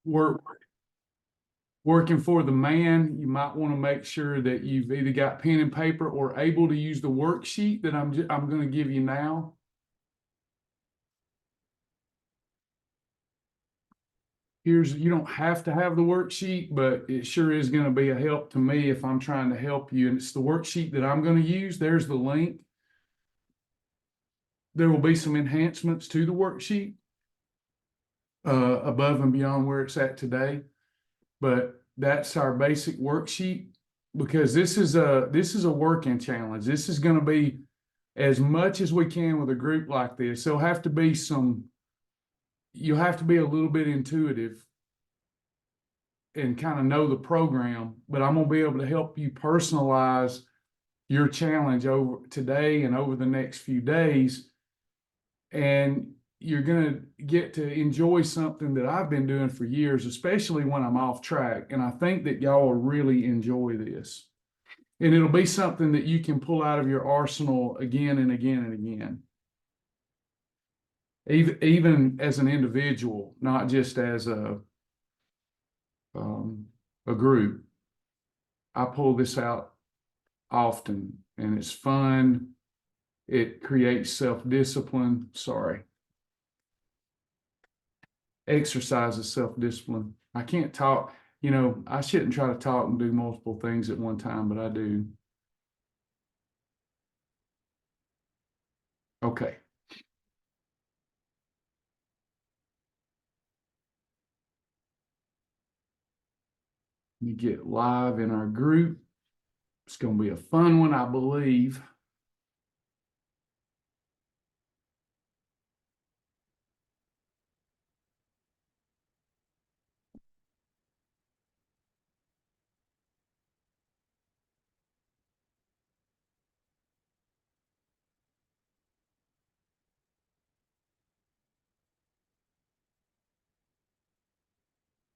work working for the man, you might want to make sure that you've either got pen and paper or able to use the worksheet that I'm going to give you now. You don't have to have the worksheet, but it sure is going to be a help to me if I'm trying to help you. And it's the worksheet that I'm going to use. There's the link. There will be some enhancements to the worksheet above and beyond where it's at today. But that's our basic worksheet, because this is a working challenge. This is going to be as much as we can with a group like this. There'll have to be you'll have to be a little bit intuitive and kind of know the program, but I'm going to be able to help you personalize your challenge over today and over the next few days. And you're going to get to enjoy something that I've been doing for years, especially when I'm off track. And I think that y'all will really enjoy this. And it'll be something that you can pull out of your arsenal again and again and again. Even as an individual, not just as a group. I pull this out often, and it's fun. It creates self-discipline. Exercises self-discipline. I can't talk, I shouldn't try to talk and do multiple things at one time, but I do. Okay. You get live in our group. It's going to be a fun one, I believe.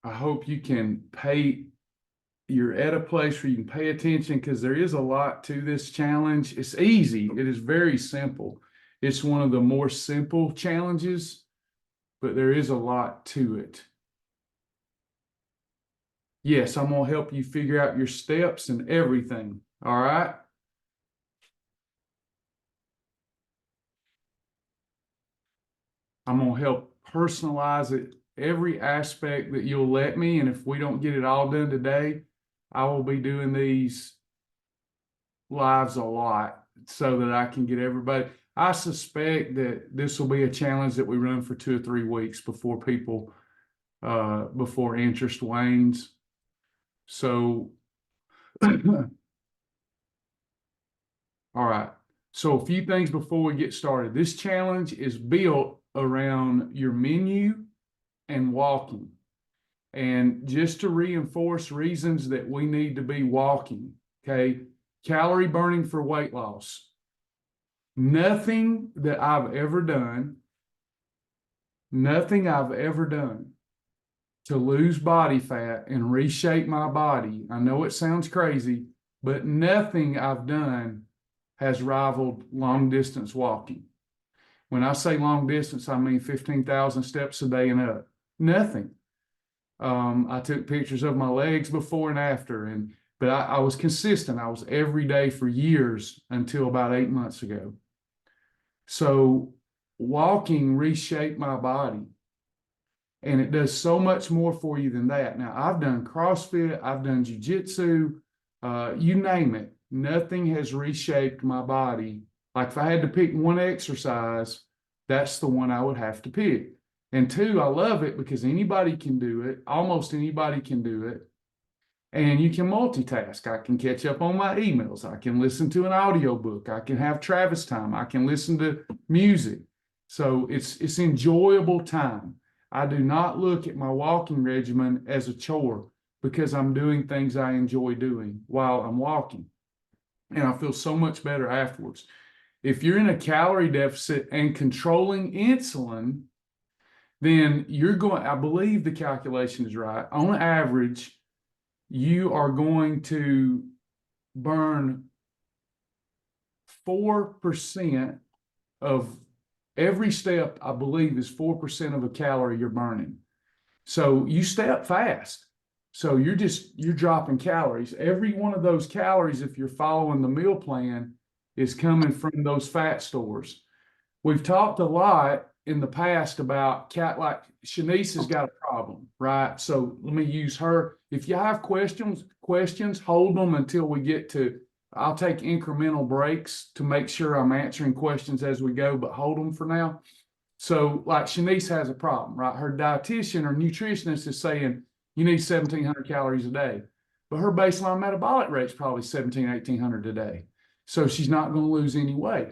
I hope you can you're at a place where you can pay attention, because there is a lot to this challenge. It's easy. It is very simple. It's one of the more simple challenges, but there is a lot to it. Yes, I'm going to help you figure out your steps and everything. All right. I'm going to help personalize it, every aspect that you'll let me. And if we don't get it all done today, I will be doing these lives a lot so that I can get everybody. I suspect that this will be a challenge that we run for 2 or 3 weeks before before interest wanes. So, all right. So a few things before we get started. This challenge is built around your menu and walking. And just to reinforce reasons that we need to be walking, okay? Calorie burning for weight loss. Nothing I've ever done to lose body fat and reshape my body, I know it sounds crazy, but nothing I've done has rivaled long distance walking. When I say long distance, I mean 15,000 steps a day and up. Nothing. I took pictures of my legs before and after, but I was consistent. I was every day for years until about 8 months ago. So walking reshaped my body, and it does so much more for you than that. Now, I've done CrossFit, I've done jiu-jitsu, you name it. Nothing has reshaped my body. Like if I had to pick one exercise, that's the one I would have to pick. And 2, I love it because anybody can do it. Almost anybody can do it. And you can multitask. I can catch up on my emails. I can listen to an audiobook. I can have Travis time. I can listen to music. So it's enjoyable time. I do not look at my walking regimen as a chore, because I'm doing things I enjoy doing while I'm walking. And I feel so much better afterwards. If you're in a calorie deficit and controlling insulin, then I believe the calculation is right. On average, you are going to burn 4% of every step. I believe is 4% of a calorie you're burning. So you step fast. So you're dropping calories. Every one of those calories, if you're following the meal plan, is coming from those fat stores. We've talked a lot in the past about like Shanice has got a problem, right? So let me use her. If you have questions, hold them until we get to, I'll take incremental breaks to make sure I'm answering questions as we go, but hold them for now. So like Shanice has a problem, right? Her dietitian or nutritionist is saying you need 1,700 calories a day, but her baseline metabolic rate is probably 1,800 a day. So she's not going to lose any weight.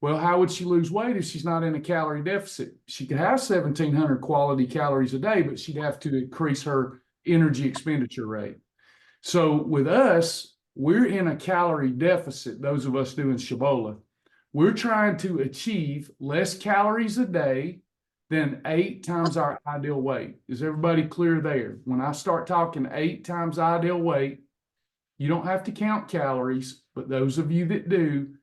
Well, how would she lose weight if she's not in a calorie deficit? She could have 1,700 quality calories a day, but she'd have to increase her energy expenditure rate. So with us, we're in a calorie deficit, those of us doing Shibboleth. We're trying to achieve less calories a day than 8 times our ideal weight. Is everybody clear there? When I start talking 8 times ideal weight, you don't have to count calories, but those of you that do,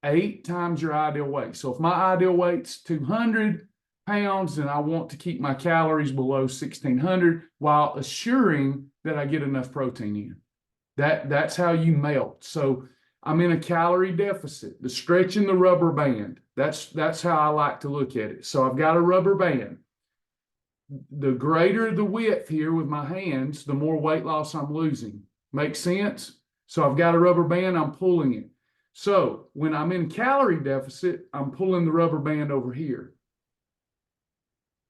8 times your ideal weight. So if my ideal weight's 200 pounds, then I want to keep my calories below 1,600 while assuring that I get enough protein in. That's how you melt. So I'm in a calorie deficit. The stretching the rubber band. That's how I like to look at it. So I've got a rubber band. The greater the width here with my hands, the more weight loss I'm losing. Make sense? So I've got a rubber band, I'm pulling it. So when I'm in calorie deficit, I'm pulling the rubber band over here.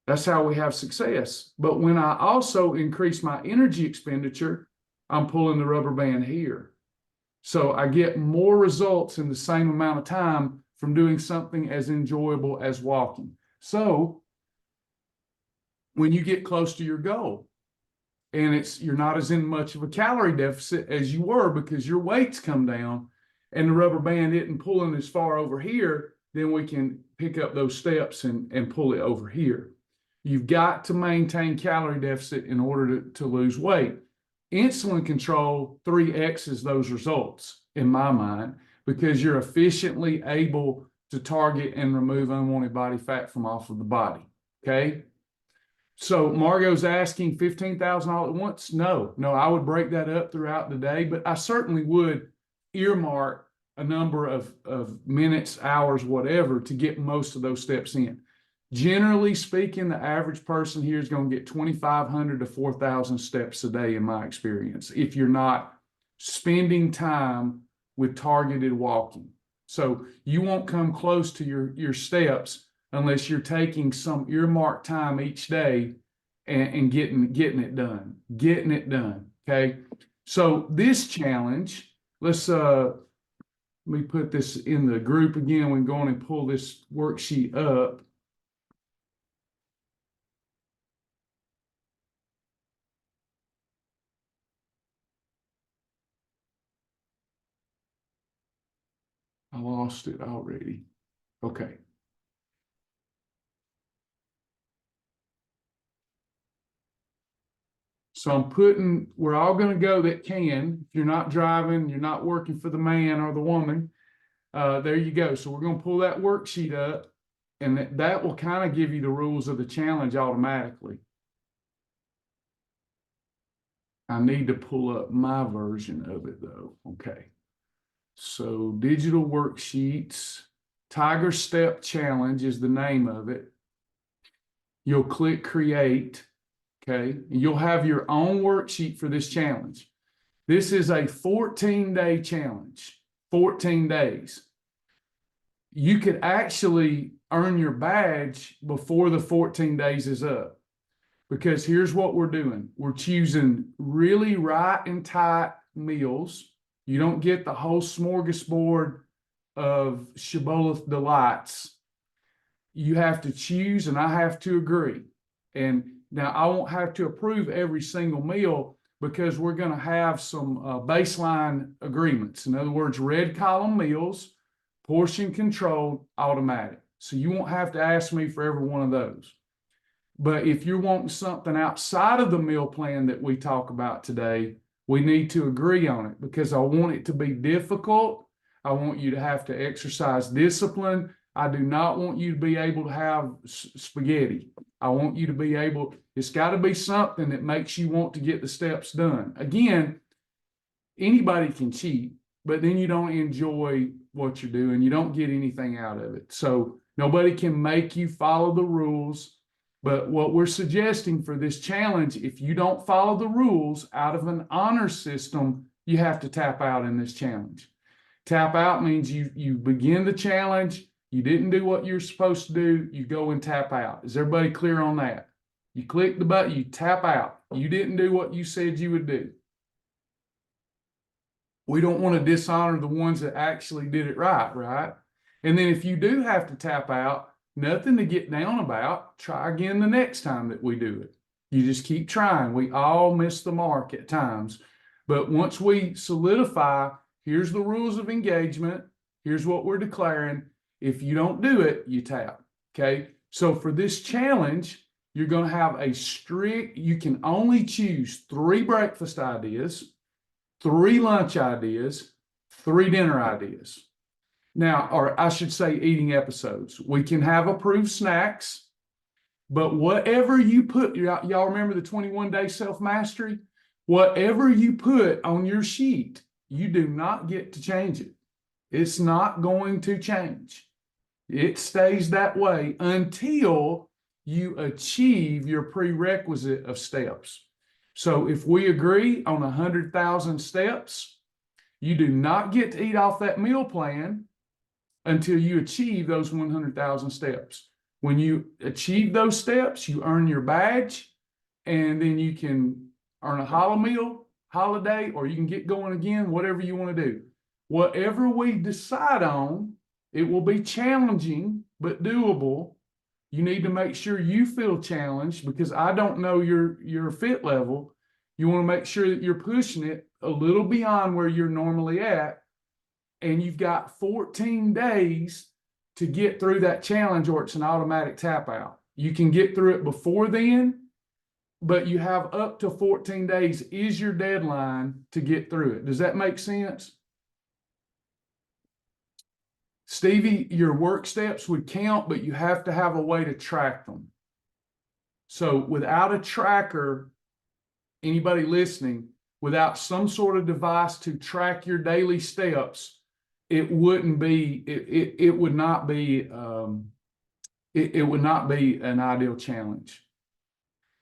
That's how we have success. But when I also increase my energy expenditure, I'm pulling the rubber band here. So I get more results in the same amount of time from doing something as enjoyable as walking. So when you get close to your goal, and you're not as in much of a calorie deficit as you were because your weight's come down and the rubber band isn't pulling as far over here, then we can pick up those steps and pull it over here. You've got to maintain calorie deficit in order to lose weight. Insulin control 3X's those results in my mind because you're efficiently able to target and remove unwanted body fat from off of the body, okay? So Margot's asking $15,000 all at once. No, I would break that up throughout the day, but I certainly would earmark a number of minutes, hours, whatever, to get most of those steps in. Generally speaking, the average person here is going to get 2,500 to 4,000 steps a day in my experience, if you're not spending time with targeted walking. So you won't come close to your steps unless you're taking some earmarked time each day and getting it done, okay? So this challenge, let me put this in the group again. We're going to pull this worksheet up. I lost it already. Okay. So we're all going to go that can. If you're not driving, you're not working for the man or the woman, there you go. So we're going to pull that worksheet up, and that will kind of give you the rules of the challenge automatically. I need to pull up my version of it though. Okay. So digital worksheets, Tiger Step Challenge is the name of it. You'll click create. Okay, you'll have your own worksheet for this challenge. This is a 14-day challenge, 14 days. You could actually earn your badge before the 14 days is up, because here's what we're doing. We're choosing really right and tight meals. You don't get the whole smorgasbord of Shibboleth delights. You have to choose, and I have to agree. And now I won't have to approve every single meal because we're going to have some baseline agreements. In other words, red column meals, portion controlled, automatic. So you won't have to ask me for every one of those. But if you're wanting something outside of the meal plan that we talk about today, we need to agree on it because I want it to be difficult. I want you to have to exercise discipline. I do not want you to be able to have spaghetti. I want you to be able, it's got to be something that makes you want to get the steps done. Again, anybody can cheat, but then you don't enjoy what you're doing. You don't get anything out of it. So nobody can make you follow the rules. But what we're suggesting for this challenge, if you don't follow the rules out of an honor system, you have to tap out in this challenge. Tap out means you begin the challenge, you didn't do what you're supposed to do, you go and tap out. Is everybody clear on that? You click the button, you tap out. You didn't do what you said you would do. We don't want to dishonor the ones that actually did it right, right? And then if you do have to tap out, nothing to get down about. Try again the next time that we do it. You just keep trying. We all miss the mark at times. But once we solidify, here's the rules of engagement. Here's what we're declaring. If you don't do it, you tap. Okay. So for this challenge, you're going to have a strict, you can only choose 3 breakfast ideas, 3 lunch ideas, 3 dinner ideas. Now, or I should say eating episodes. We can have approved snacks, but whatever you put, y'all remember the 21-day self-mastery? Whatever you put on your sheet, you do not get to change it. It's not going to change. It stays that way until you achieve your prerequisite of steps. So if we agree on 100,000 steps, you do not get to eat off that meal plan until you achieve those 100,000 steps. When you achieve those steps, you earn your badge, and then you can earn a holiday, or you can get going again, whatever you want to do. Whatever we decide on, it will be challenging, but doable. You need to make sure you feel challenged, because I don't know your fit level. You want to make sure that you're pushing it a little beyond where you're normally at. And you've got 14 days to get through that challenge, or it's an automatic tap out. You can get through it before then, but you have up to 14 days is your deadline to get through it. Does that make sense? Stevie, your work steps would count, but you have to have a way to track them. So without a tracker, anybody listening, without some sort of device to track your daily steps, it would not be an ideal challenge.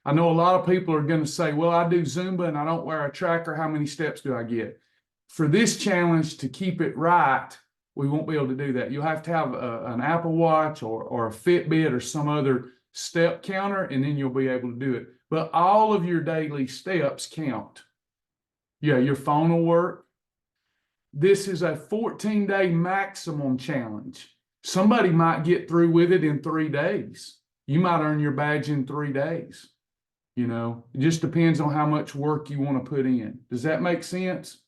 I know a lot of people are going to say, well, I do Zumba and I don't wear a tracker. How many steps do I get? For this challenge, to keep it right, we won't be able to do that. You'll have to have an Apple Watch or a Fitbit or some other step counter, and then you'll be able to do it. But all of your daily steps count. Yeah, your phone will work. This is a 14-day maximum challenge. Somebody might get through with it in 3 days. You might earn your badge in 3 days. You know, it just depends on how much work you want to put in. Does that make sense?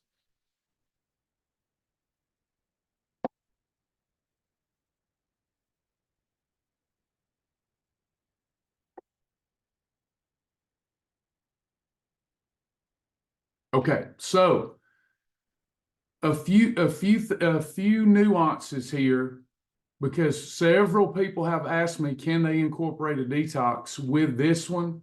Okay, so a few nuances here, because several people have asked me, can they incorporate a detox with this one?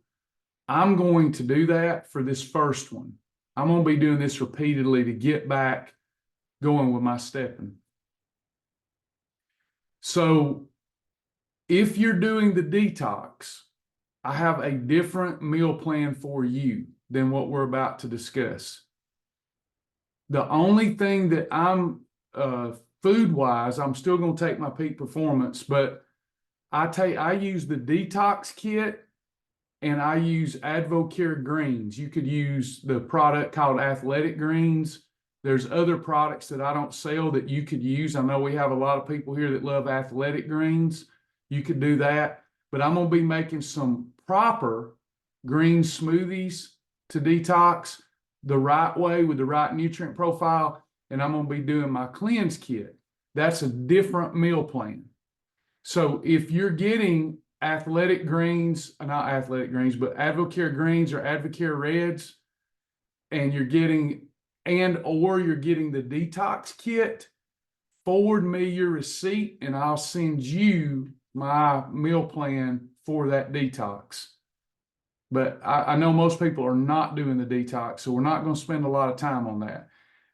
I'm going to do that for this first one. I'm going to be doing this repeatedly to get back going with my stepping. So if you're doing the detox, I have a different meal plan for you than what we're about to discuss. The only thing that I'm food-wise, I'm still going to take my peak performance, but I use the detox kit, and I use Advocare greens. You could use the product called Athletic Greens. There's other products that I don't sell that you could use. I know we have a lot of people here that love Athletic Greens. You could do that, but I'm going to be making some proper green smoothies to detox the right way with the right nutrient profile, and I'm going to be doing my cleanse kit. That's a different meal plan. So if you're getting Athletic Greens, not Athletic Greens, but Advocare Greens or Advocare Reds, and you're getting, or you're getting the detox kit, forward me your receipt and I'll send you my meal plan for that detox. But I know most people are not doing the detox, so we're not going to spend a lot of time on that.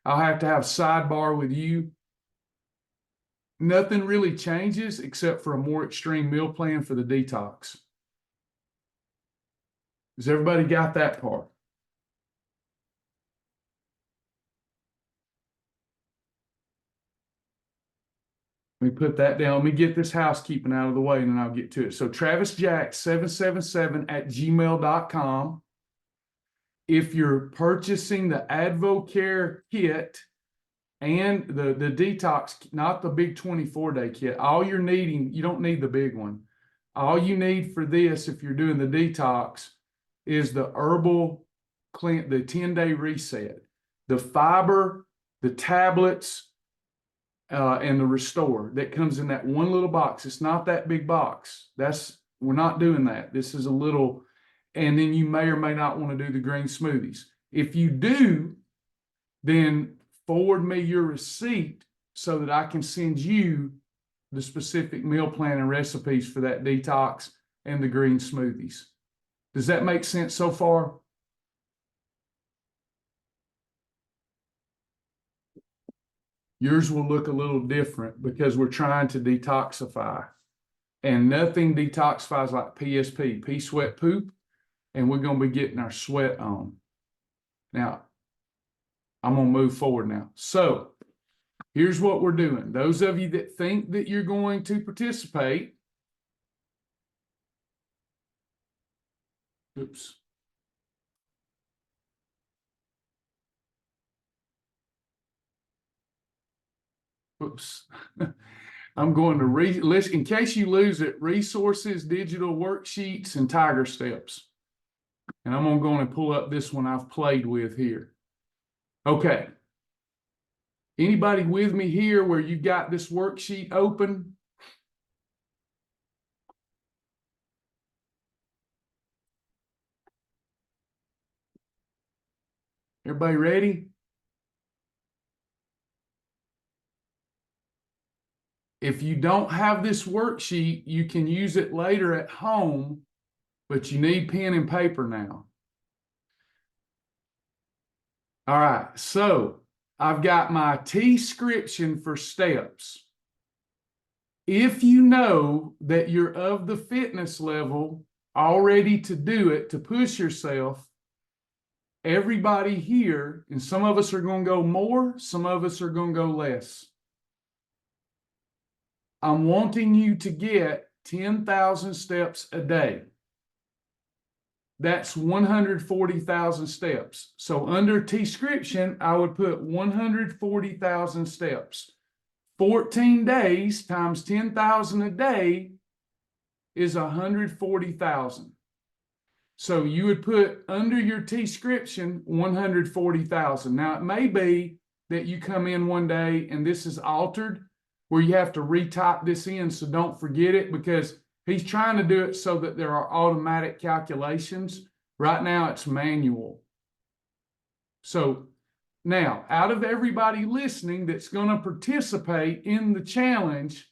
I'll have to have sidebar with you. Nothing really changes except for a more extreme meal plan for the detox. Has everybody got that part? Let me put that down. Let me get this housekeeping out of the way and then I'll get to it. So TravisJack777@gmail.com. If you're purchasing the AdvoCare kit and the detox, not the big 24-day kit, all you're needing, you don't need the big one. All you need for this, if you're doing the detox, is the herbal clean, the 10-day reset, the fiber, the tablets, and the restore that comes in that one little box. It's not that big box. We're not doing that. This is a little, and then you may or may not want to do the green smoothies. If you do, then forward me your receipt so that I can send you the specific meal plan and recipes for that detox and the green smoothies. Does that make sense so far? Yours will look a little different because we're trying to detoxify. And nothing detoxifies like PSP, pee, sweat, poop. And we're going to be getting our sweat on. Now, I'm going to move forward now. So, here's what we're doing. Those of you that think that you're going to participate. Oops. Oops. I'm going to list, in case you lose it, resources, digital worksheets, and Tiger Steps. And I'm going to go and pull up this one I've played with here. Okay. Anybody with me here where you got this worksheet open? Everybody ready? If you don't have this worksheet, you can use it later at home, but you need pen and paper now. All right, so I've got my T-scription for steps. If you know that you're of the fitness level already to do it, to push yourself, everybody here, and some of us are going to go more, some of us are going to go less. I'm wanting you to get 10,000 steps a day. That's 140,000 steps. So under T-scription, I would put 140,000 steps. 14 days times 10,000 a day is 140,000. So you would put under your T-scription 140,000. Now it may be that you come in one day and this is altered where you have to retype this in, so don't forget it, because he's trying to do it so that there are automatic calculations. Right now it's manual. So now, out of everybody listening that's going to participate in the challenge,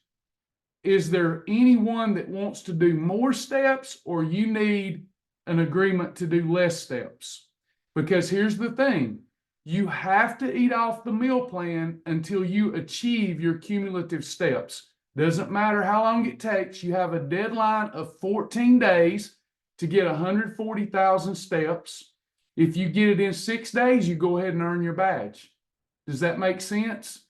is there anyone that wants to do more steps, or you need an agreement to do less steps? Because here's the thing. You have to eat off the meal plan until you achieve your cumulative steps. Doesn't matter how long it takes. You have a deadline of 14 days to get 140,000 steps. If you get it in 6 days, you go ahead and earn your badge. Does that make sense?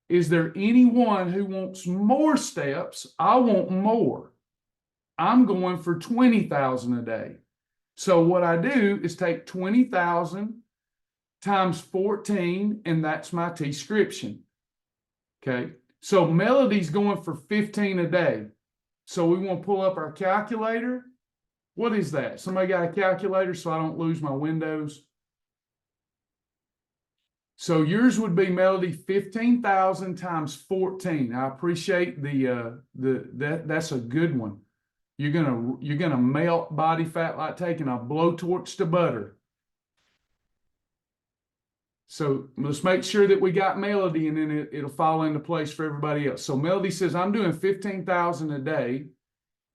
Is there anyone who wants more steps? I want more. I'm going for 20,000 a day. So what I do is take 20,000 times 14, and that's my T-scription. Okay, so Melody's going for 15 a day. So we want to pull up our calculator. What is that? Somebody got a calculator so I don't lose my windows? So yours would be, Melody, 15,000 times 14. I appreciate that's a good one. You're gonna melt body fat like taking a blowtorch to butter. So let's make sure that we got Melody, and then it'll fall into place for everybody else. So Melody says, I'm doing 15,000 a day.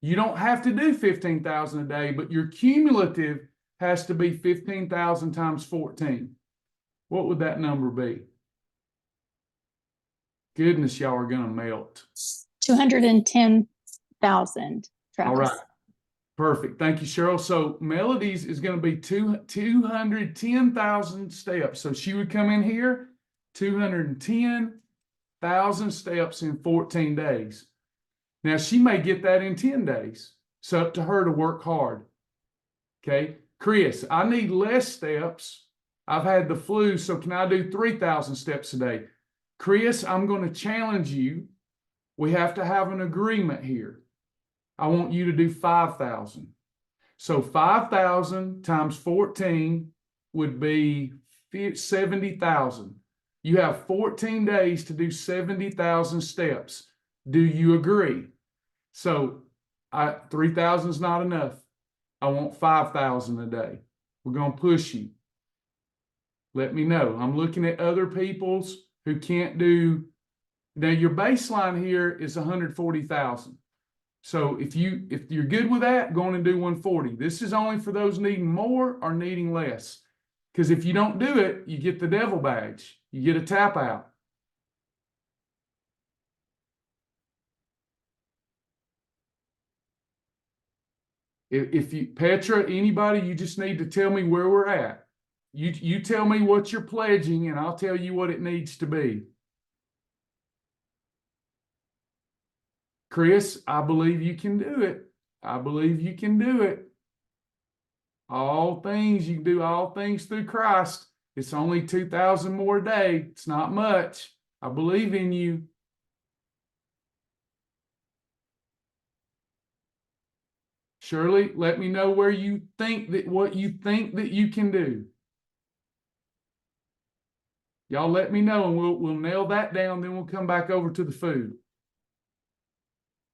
You don't have to do 15,000 a day, but your cumulative has to be 15,000 times 14. What would that number be? Goodness, y'all are going to melt. 210,000, Travis. All right. Perfect. Thank you, Cheryl. So Melody's is going to be 210,000 steps. So she would come in here, 210,000 steps in 14 days. Now, she may get that in 10 days. It's up to her to work hard. Okay. Chris, I need less steps. I've had the flu, so can I do 3,000 steps a day? Chris, I'm going to challenge you. We have to have an agreement here. I want you to do 5,000. So 5,000 times 14 would be 70,000. You have 14 days to do 70,000 steps. Do you agree? So 3,000 is not enough. I want 5,000 a day. We're going to push you. Let me know. I'm looking at other people's who can't do. Now your baseline here is 140,000. So if you're good with that, go on and do 140. This is only for those needing more or needing less. Because if you don't do it, you get the devil badge. You get a tap out. If you, Petra, anybody, you just need to tell me where we're at. You tell me what you're pledging, and I'll tell you what it needs to be. Chris, I believe you can do it. I believe you can do it. All things, you can do all things through Christ. It's only 2,000 more a day. It's not much. I believe in you. Shirley, let me know where you think that what you think that you can do. Y'all let me know, and we'll nail that down. Then we'll come back over to the food.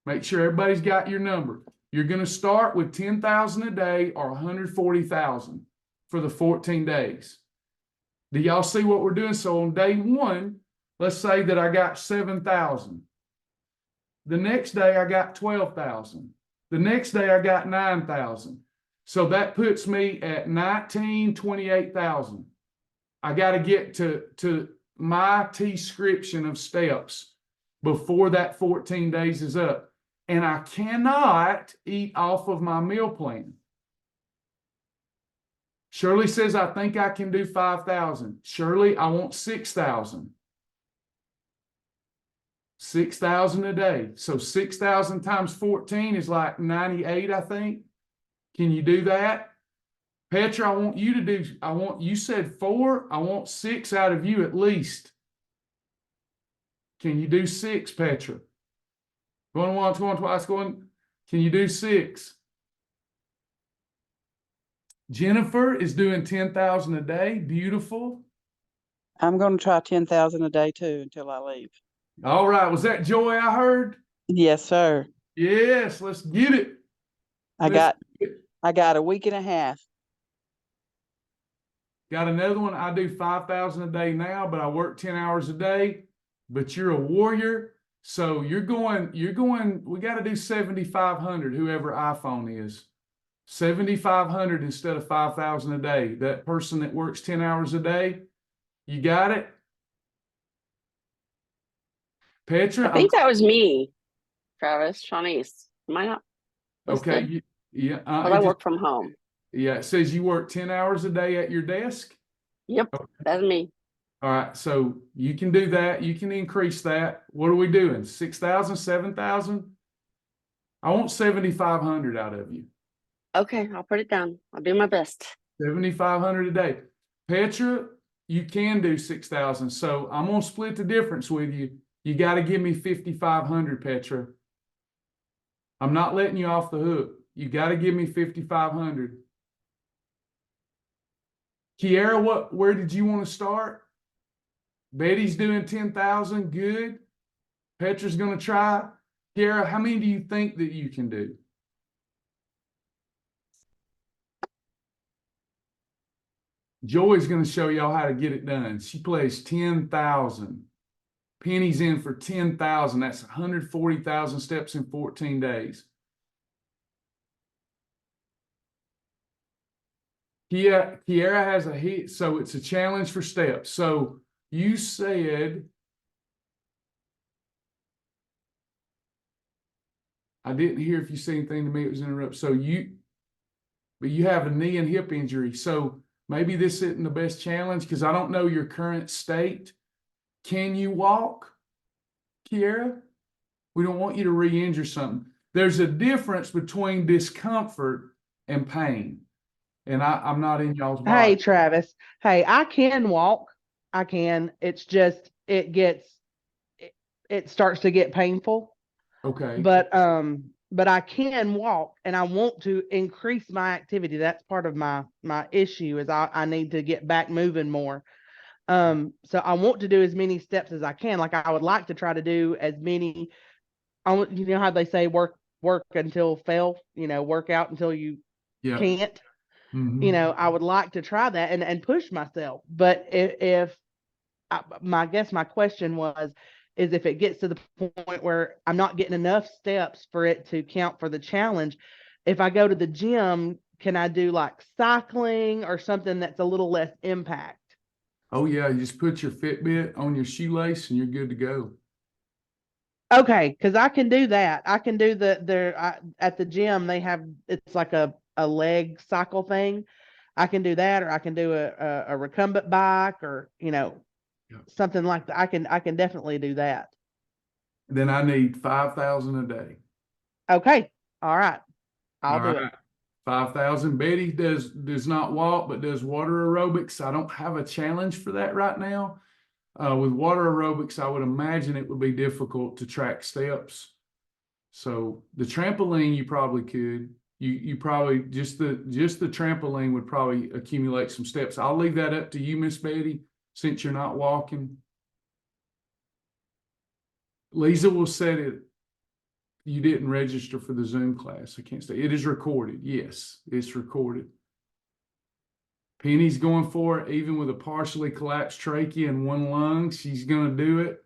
Make sure everybody's got your number. You're going to start with 10,000 a day or 140,000 for the 14 days. Do y'all see what we're doing? So on day one, let's say that I got 7,000. The next day I got 12,000. The next day I got 9,000. So that puts me at 28,000. I got to get to my description of steps before that 14 days is up. And I cannot eat off of my meal plan. Shirley says, I think I can do 5,000. Shirley, I want 6,000. 6,000 a day. So 6,000 times 14 is like 98, I think. Can you do that? Petra, I want you to do, you said 4. I want 6 out of you at least. Can you do 6, Petra? Going once, going twice, going. Can you do 6? Jennifer is doing 10,000 a day. Beautiful. I'm going to try 10,000 a day too until I leave. All right. Was that Joy I heard? Yes, sir. Yes. Let's get it. I got a week and a half. Got another one. I do 5,000 a day now, but I work 10 hours a day. But you're a warrior. So you're going, we got to do 7,500, whoever iPhone is. 7,500 instead of 5,000 a day. That person that works 10 hours a day, you got it? Petra? I think that was me, Travis, Shawnice. Am I not? Okay. Yeah. But I work from home. Yeah. It says you work 10 hours a day at your desk. Yep. Okay. That's me. All right. So you can do that. You can increase that. What are we doing? 6,000, 7,000? I want 7,500 out of you. Okay. I'll put it down. I'll do my best. 7,500 a day. Petra, you can do 6,000. So I'm going to split the difference with you. You got to give me 5,500, Petra. I'm not letting you off the hook. You got to give me 5,500. Kiara, where did you want to start? Betty's doing 10,000. Good. Petra's going to try. Kiara, how many do you think that you can do? Joy's going to show y'all how to get it done. She plays 10,000. Penny's in for 10,000. That's 140,000 steps in 14 days. Kiara has a hit, so it's a challenge for steps. So you said, I didn't hear if you said anything to me, it was interrupted. But you have a knee and hip injury. So maybe this isn't the best challenge because I don't know your current state. Can you walk, Kiara? We don't want you to re-injure something. There's a difference between discomfort and pain. And I'm not in y'all's body. Hey, Travis. Hey, I can walk. I can. It's just it starts to get painful. Okay. But I can walk and I want to increase my activity. That's part of my issue is I need to get back moving more. So I want to do as many steps as I can. Like I would like to try to do as many. You know how they say work until fail, work out until you can't. Mm-hmm. I would like to try that and push myself. But my question is if it gets to the point where I'm not getting enough steps for it to count for the challenge, if I go to the gym, can I do like cycling or something that's a little less impact? Oh yeah, you just put your Fitbit on your shoelace and you're good to go. Okay, because I can do that. I can do at the gym they have, it's like a leg cycle thing. I can do that, or I can do a recumbent bike, or something like that. I can definitely do that. Then I need 5,000 a day. Okay, all right, I'll do it. 5,000. Betty does not walk, but does water aerobics. I don't have a challenge for that right now. With water aerobics, I would imagine it would be difficult to track steps. So the trampoline, you probably could. You probably just the trampoline would probably accumulate some steps. I'll leave that up to you, Miss Betty, since you're not walking. Lisa will set it. You didn't register for the Zoom class. I can't say it is recorded. Yes, it's recorded. Penny's going for it, even with a partially collapsed trachea and one lung. She's going to do it.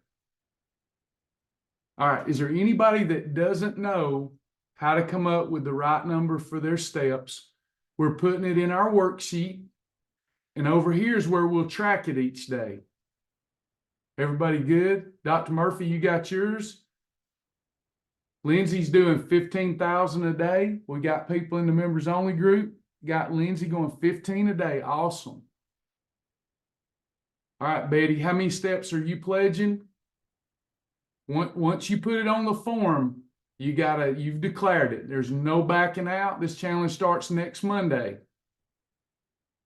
All right. Is there anybody that doesn't know how to come up with the right number for their steps? We're putting it in our worksheet. And over here is where we'll track it each day. Everybody good? Dr. Murphy, you got yours? Lindsay's doing 15,000 a day. We got people in the members only group. Got Lindsay going 15 a day. Awesome. All right, Betty, how many steps are you pledging? Once you put it on the form, you've declared it. There's no backing out. This challenge starts next Monday.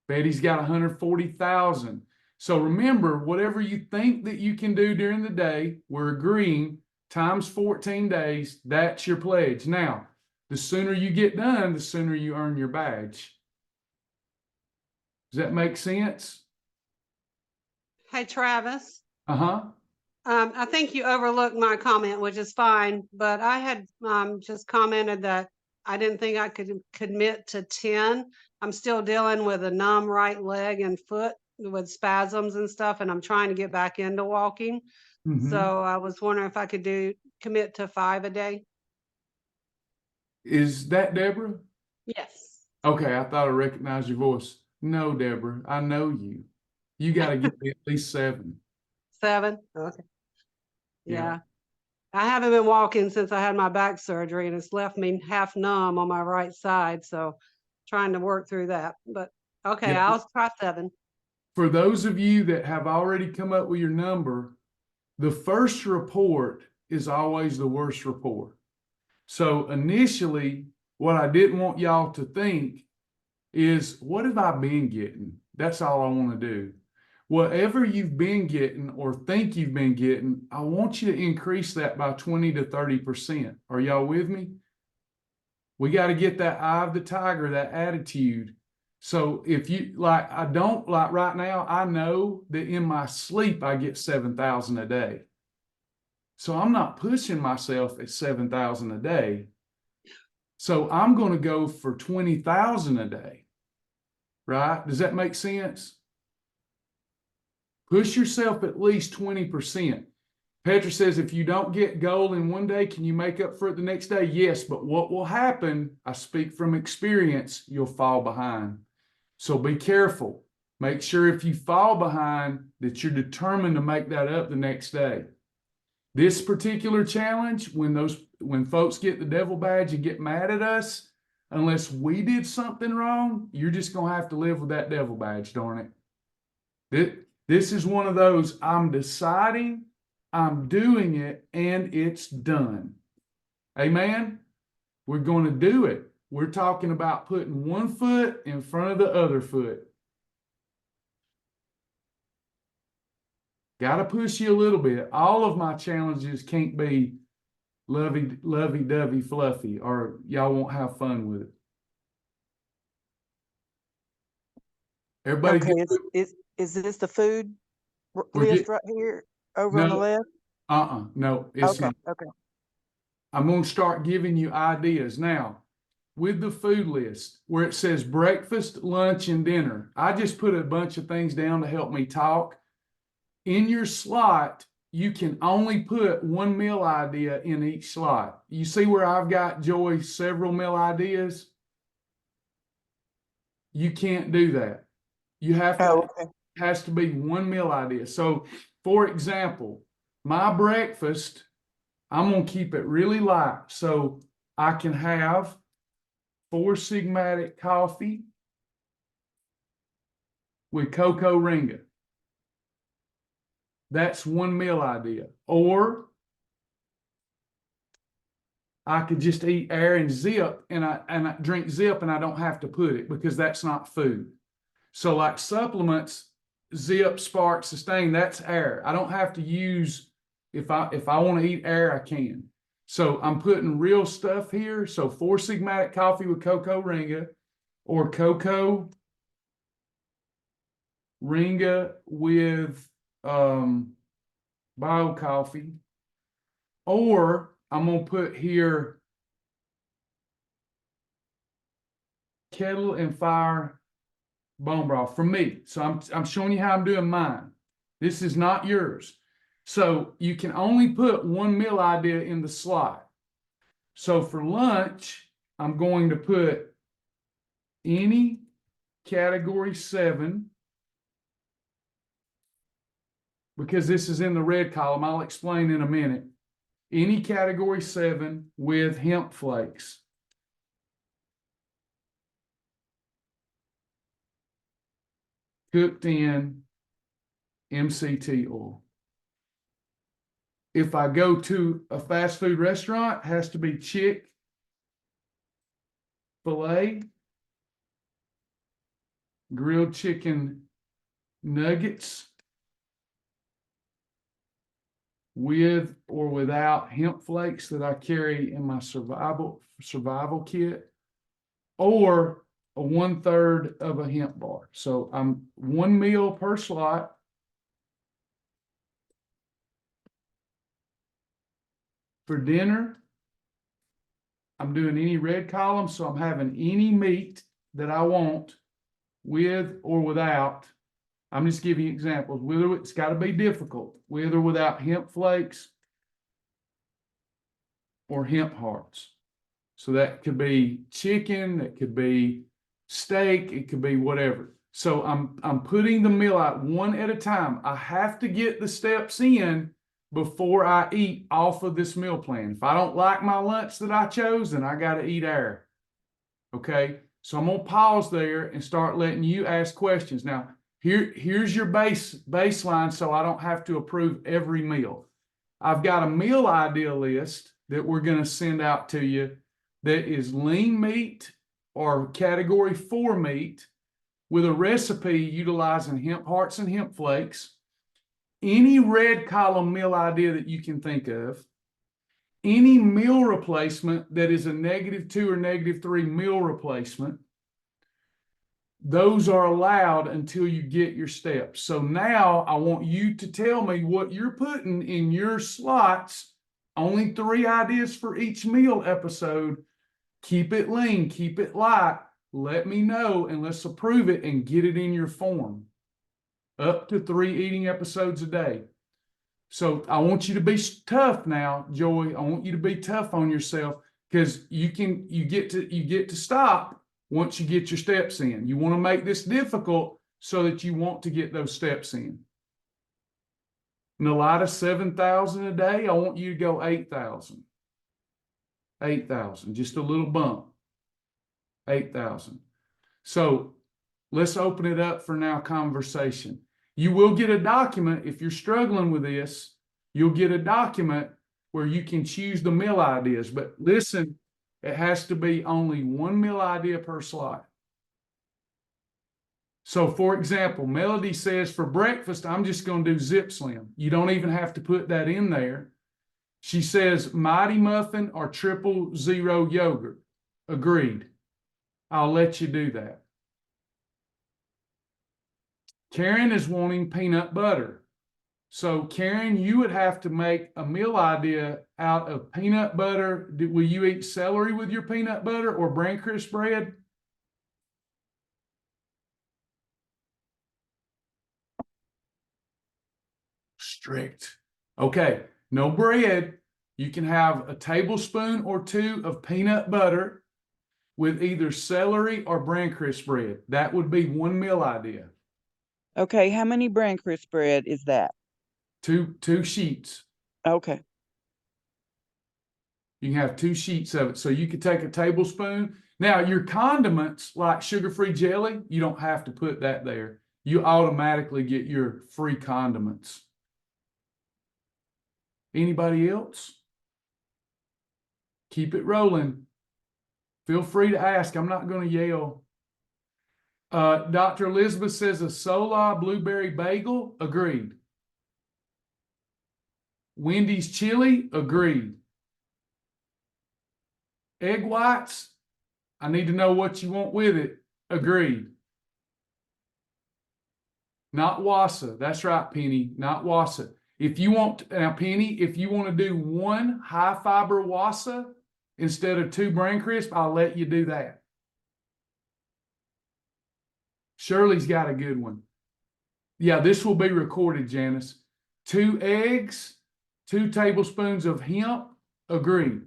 Betty's got 140,000. So remember, whatever you think that you can do during the day, we're agreeing times 14 days, that's your pledge. Now, the sooner you get done, the sooner you earn your badge. Does that make sense? Hey, Travis. Uh-huh. I think you overlooked my comment, which is fine, but I had just commented that I didn't think I could commit to 10. I'm still dealing with a numb right leg and foot with spasms and stuff, and I'm trying to get back into walking. Mm-hmm. So I was wondering if I could commit to 5 a day. Is that Deborah? Yes. Okay, I thought I recognized your voice. No, Deborah, I know you. You got to get me at least 7. 7? Okay. Yeah. Yeah. I haven't been walking since I had my back surgery, and it's left me half numb on my right side. So trying to work through that. But okay, Yeah. I'll try 7. For those of you that have already come up with your number, the first report is always the worst report. So initially, what I didn't want y'all to think is, what have I been getting? That's all I want to do. Whatever you've been getting or think you've been getting, I want you to increase that by 20 to 30%. Are y'all with me? We got to get that eye of the tiger, that attitude. So if you I don't right now, I know that in my sleep, I get 7,000 a day. So I'm not pushing myself at 7,000 a day. So I'm going to go for 20,000 a day. Right? Does that make sense? Push yourself at least 20%. Petra says, if you don't get goal in one day, can you make up for it the next day? Yes, but what will happen, I speak from experience, you'll fall behind. So be careful. Make sure if you fall behind that you're determined to make that up the next day. This particular challenge, when folks get the devil badge and get mad at us, unless we did something wrong, you're just going to have to live with that devil badge, darn it. This is one of those, I'm deciding, I'm doing it, and it's done. Amen? We're going to do it. We're talking about putting one foot in front of the other foot. Got to push you a little bit. All of my challenges can't be lovey-dovey fluffy, or y'all won't have fun with it. Everybody Okay, good? is this the food We're list get- right here over on the No. left? No, it's Okay, not. okay. I'm going to start giving you ideas. Now, with the food list, where it says breakfast, lunch, and dinner, I just put a bunch of things down to help me talk. In your slot, you can only put one meal idea in each slot. You see where I've got, Joy, several meal ideas? You can't do that. You have to, Oh, okay. has to be one meal idea. So, for example, my breakfast, I'm going to keep it really light. So I can have 4 Sigmatic coffee with cocoa ringa. That's one meal idea. Or I could just eat air and zip, and I drink zip, and I don't have to put it because that's not food. So like supplements, zip, spark, sustain, that's air. I don't have to use, if I want to eat air, I can. So I'm putting real stuff here. So 4 Sigmatic coffee with cocoa ringa, or cocoa ringa with bio coffee, or I'm going to put here kettle and fire bone broth for me. So I'm showing you how I'm doing mine. This is not yours. So you can only put one meal idea in the slot. So for lunch, I'm going to put any category 7, because this is in the red column. I'll explain in a minute. Any category 7 with hemp flakes. Cooked in MCT oil. If I go to a fast food restaurant, it has to be Chick-fil-A, grilled chicken nuggets with or without hemp flakes that I carry in my survival kit, or a 1/3 of a hemp bar. So I'm one meal per slot. For dinner, I'm doing any red column, so I'm having any meat that I want with or without. I'm just giving you examples. Whether it's got to be difficult, with or without hemp flakes or hemp hearts. So that could be chicken, it could be steak, it could be whatever. So I'm putting the meal out one at a time. I have to get the steps in before I eat off of this meal plan. If I don't like my lunch that I chose, then I got to eat air. Okay, so I'm gonna pause there and start letting you ask questions. Now, here's your baseline, so I don't have to approve every meal. I've got a meal idea list that we're gonna send out to you that is lean meat or category 4 meat with a recipe utilizing hemp hearts and hemp flakes. Any red column meal idea that you can think of, any meal replacement that is a -2 or -3 meal replacement, those are allowed until you get your steps. So now I want you to tell me what you're putting in your slots. Only 3 ideas for each meal episode. Keep it lean, keep it light. Let me know and let's approve it and get it in your form. up to 3 eating episodes a day. So I want you to be tough now, Joy. I want you to be tough on yourself because you get to stop once you get your steps in. You want to make this difficult so that you want to get those steps in. Nalida, 7,000 a day. I want you to go 8,000. 8,000, just a little bump. 8,000. So let's open it up for now conversation. You will get a document if you're struggling with this. You'll get a document where you can choose the meal ideas. But listen, it has to be only one meal idea per slot. So, for example, Melody says for breakfast, I'm just going to do Zip Slim. You don't even have to put that in there. She says Mighty Muffin or Triple Zero yogurt. Agreed. I'll let you do that. Karen is wanting peanut butter. So, Karen, you would have to make a meal idea out of peanut butter. Will you eat celery with your peanut butter or bran crisp bread? Strict. Okay, no bread. You can have a tablespoon or 2 of peanut butter with either celery or bran crisp bread. That would be one meal idea. Okay, how many bran crisp bread is that? Two sheets. Okay. You can have 2 sheets of it. So you could take a tablespoon. Now, your condiments, like sugar-free jelly, you don't have to put that there. You automatically get your free condiments. Anybody else? Keep it rolling. Feel free to ask. I'm not going to yell. Dr. Elizabeth says a Sola blueberry bagel. Agreed. Wendy's chili. Agreed. Egg whites. I need to know what you want with it. Agreed. Not wassa. That's right, Penny. Not wassa. If you want, now Penny, if you want to do 1 high fiber wassa instead of 2 bran crisp, I'll let you do that. Shirley's got a good one. Yeah, this will be recorded, Janice. 2 eggs, 2 tablespoons of hemp. Agreed.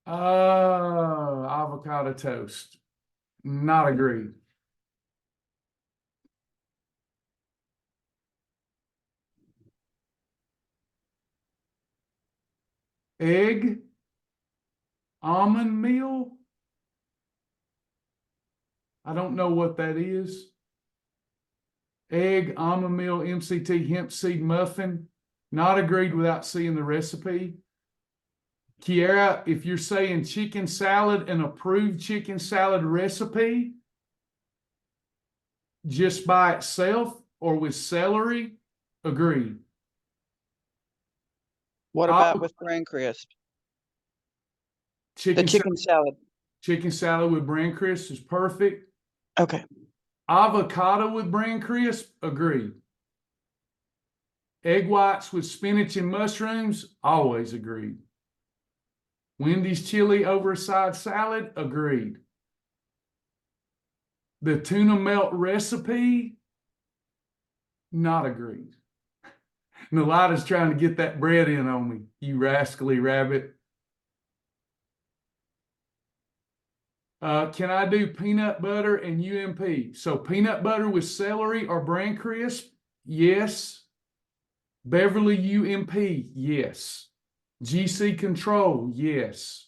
Avocado toast. Not agreed. Egg, almond meal. I don't know what that is. Egg, almond meal, MCT, hemp seed muffin. Not agreed without seeing the recipe. Kiara, if you're saying chicken salad, an approved chicken salad recipe, just by itself or with celery, agreed. What about with bran crisp? The chicken salad. Chicken salad with bran crisp is perfect. Okay. Avocado with bran crisp, agreed. Egg whites with spinach and mushrooms, always agreed. Wendy's chili over a side salad, agreed. The tuna melt recipe, not agreed. Nalida's trying to get that bread in on me, you rascally rabbit. Can I do peanut butter and UMP? So peanut butter with celery or bran crisp? Yes. Beverly UMP? Yes. GC Control? Yes.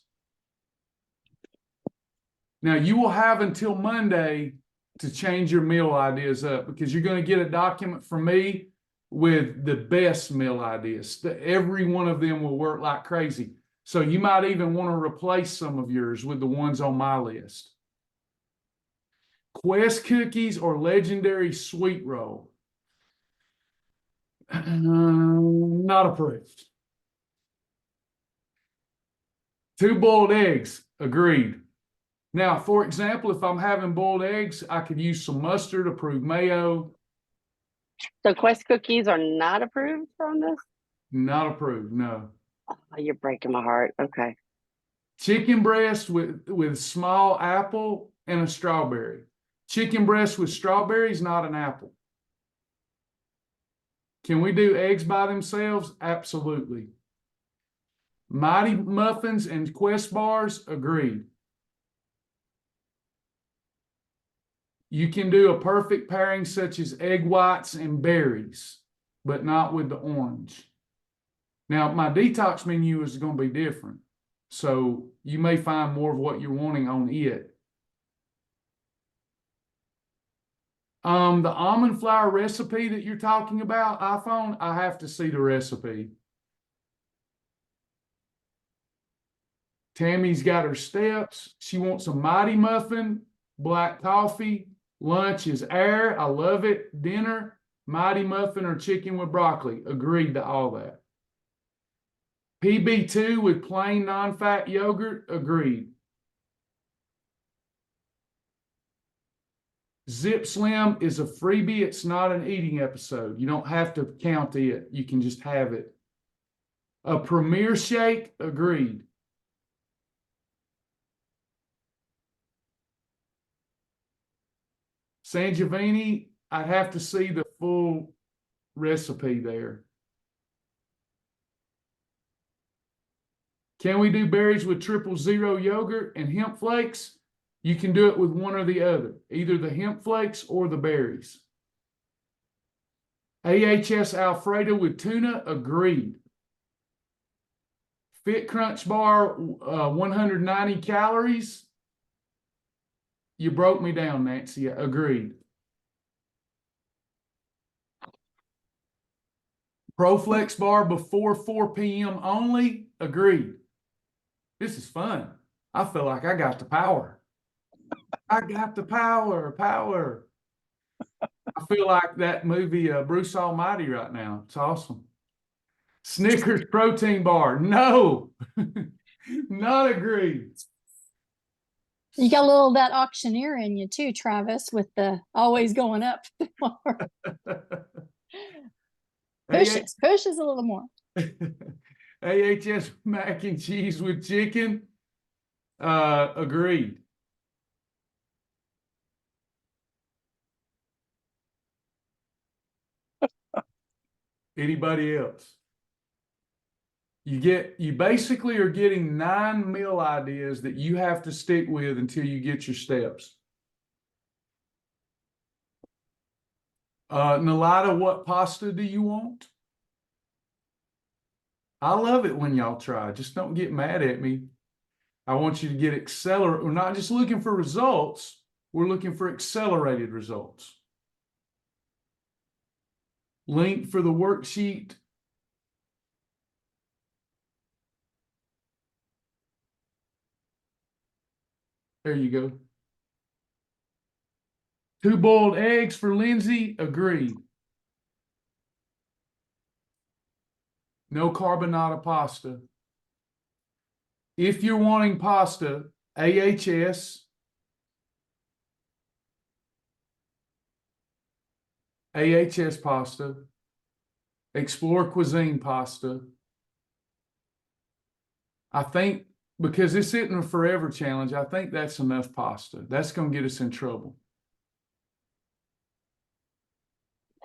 Now you will have until Monday to change your meal ideas up because you're going to get a document from me with the best meal ideas. Every one of them will work like crazy. So you might even want to replace some of yours with the ones on my list. Quest cookies or legendary sweet roll? Not approved. 2 boiled eggs, agreed. Now, for example, if I'm having boiled eggs, I could use some mustard, approved mayo. So Quest cookies are not approved on this? Not approved, no. Oh, you're breaking my heart. Okay. Chicken breast with small apple and a strawberry. Chicken breast with strawberries, not an apple. Can we do eggs by themselves? Absolutely. Mighty muffins and Quest bars, agreed. You can do a perfect pairing such as egg whites and berries, but not with the orange. Now, my detox menu is going to be different, so you may find more of what you're wanting on it. The almond flour recipe that you're talking about, iPhone, I have to see the recipe. Tammy's got her steps. She wants a mighty muffin, black coffee. Lunch is air. I love it. Dinner, mighty muffin or chicken with broccoli. Agreed to all that. PB2 with plain non-fat yogurt. Agreed. Zip Slim is a freebie. It's not an eating episode. You don't have to count it. You can just have it. A Premier Shake. Agreed. Sangiovini, I'd have to see the full recipe there. Can we do berries with 000 yogurt and hemp flakes? You can do it with one or the other, either the hemp flakes or the berries. AHS Alfredo with tuna, agreed. Fit Crunch Bar, 190 calories. You broke me down, Nancy. Agreed. ProFlex bar before 4 p.m. only. Agreed. This is fun. I feel like I got the power. I got the power. I feel like that movie, Bruce Almighty right now. It's awesome. Snickers protein bar. No. Not agreed. You got a little of that auctioneer in you too, Travis, with the always going up. Pushes a little more. AHS mac and cheese with chicken. Agreed. Anybody else? You basically are getting 9 meal ideas that you have to stick with until you get your steps. Nalada, what pasta do you want? I love it when y'all try. Just don't get mad at me. I want you to get accelerated. We're not just looking for results. We're looking for accelerated results. Link for the worksheet. There you go. 2 boiled eggs for Lindsay. Agreed. No carbonara pasta. If you're wanting pasta, AHS pasta, Explore Cuisine pasta. I think because this isn't a forever challenge, I think that's enough pasta. That's going to get us in trouble.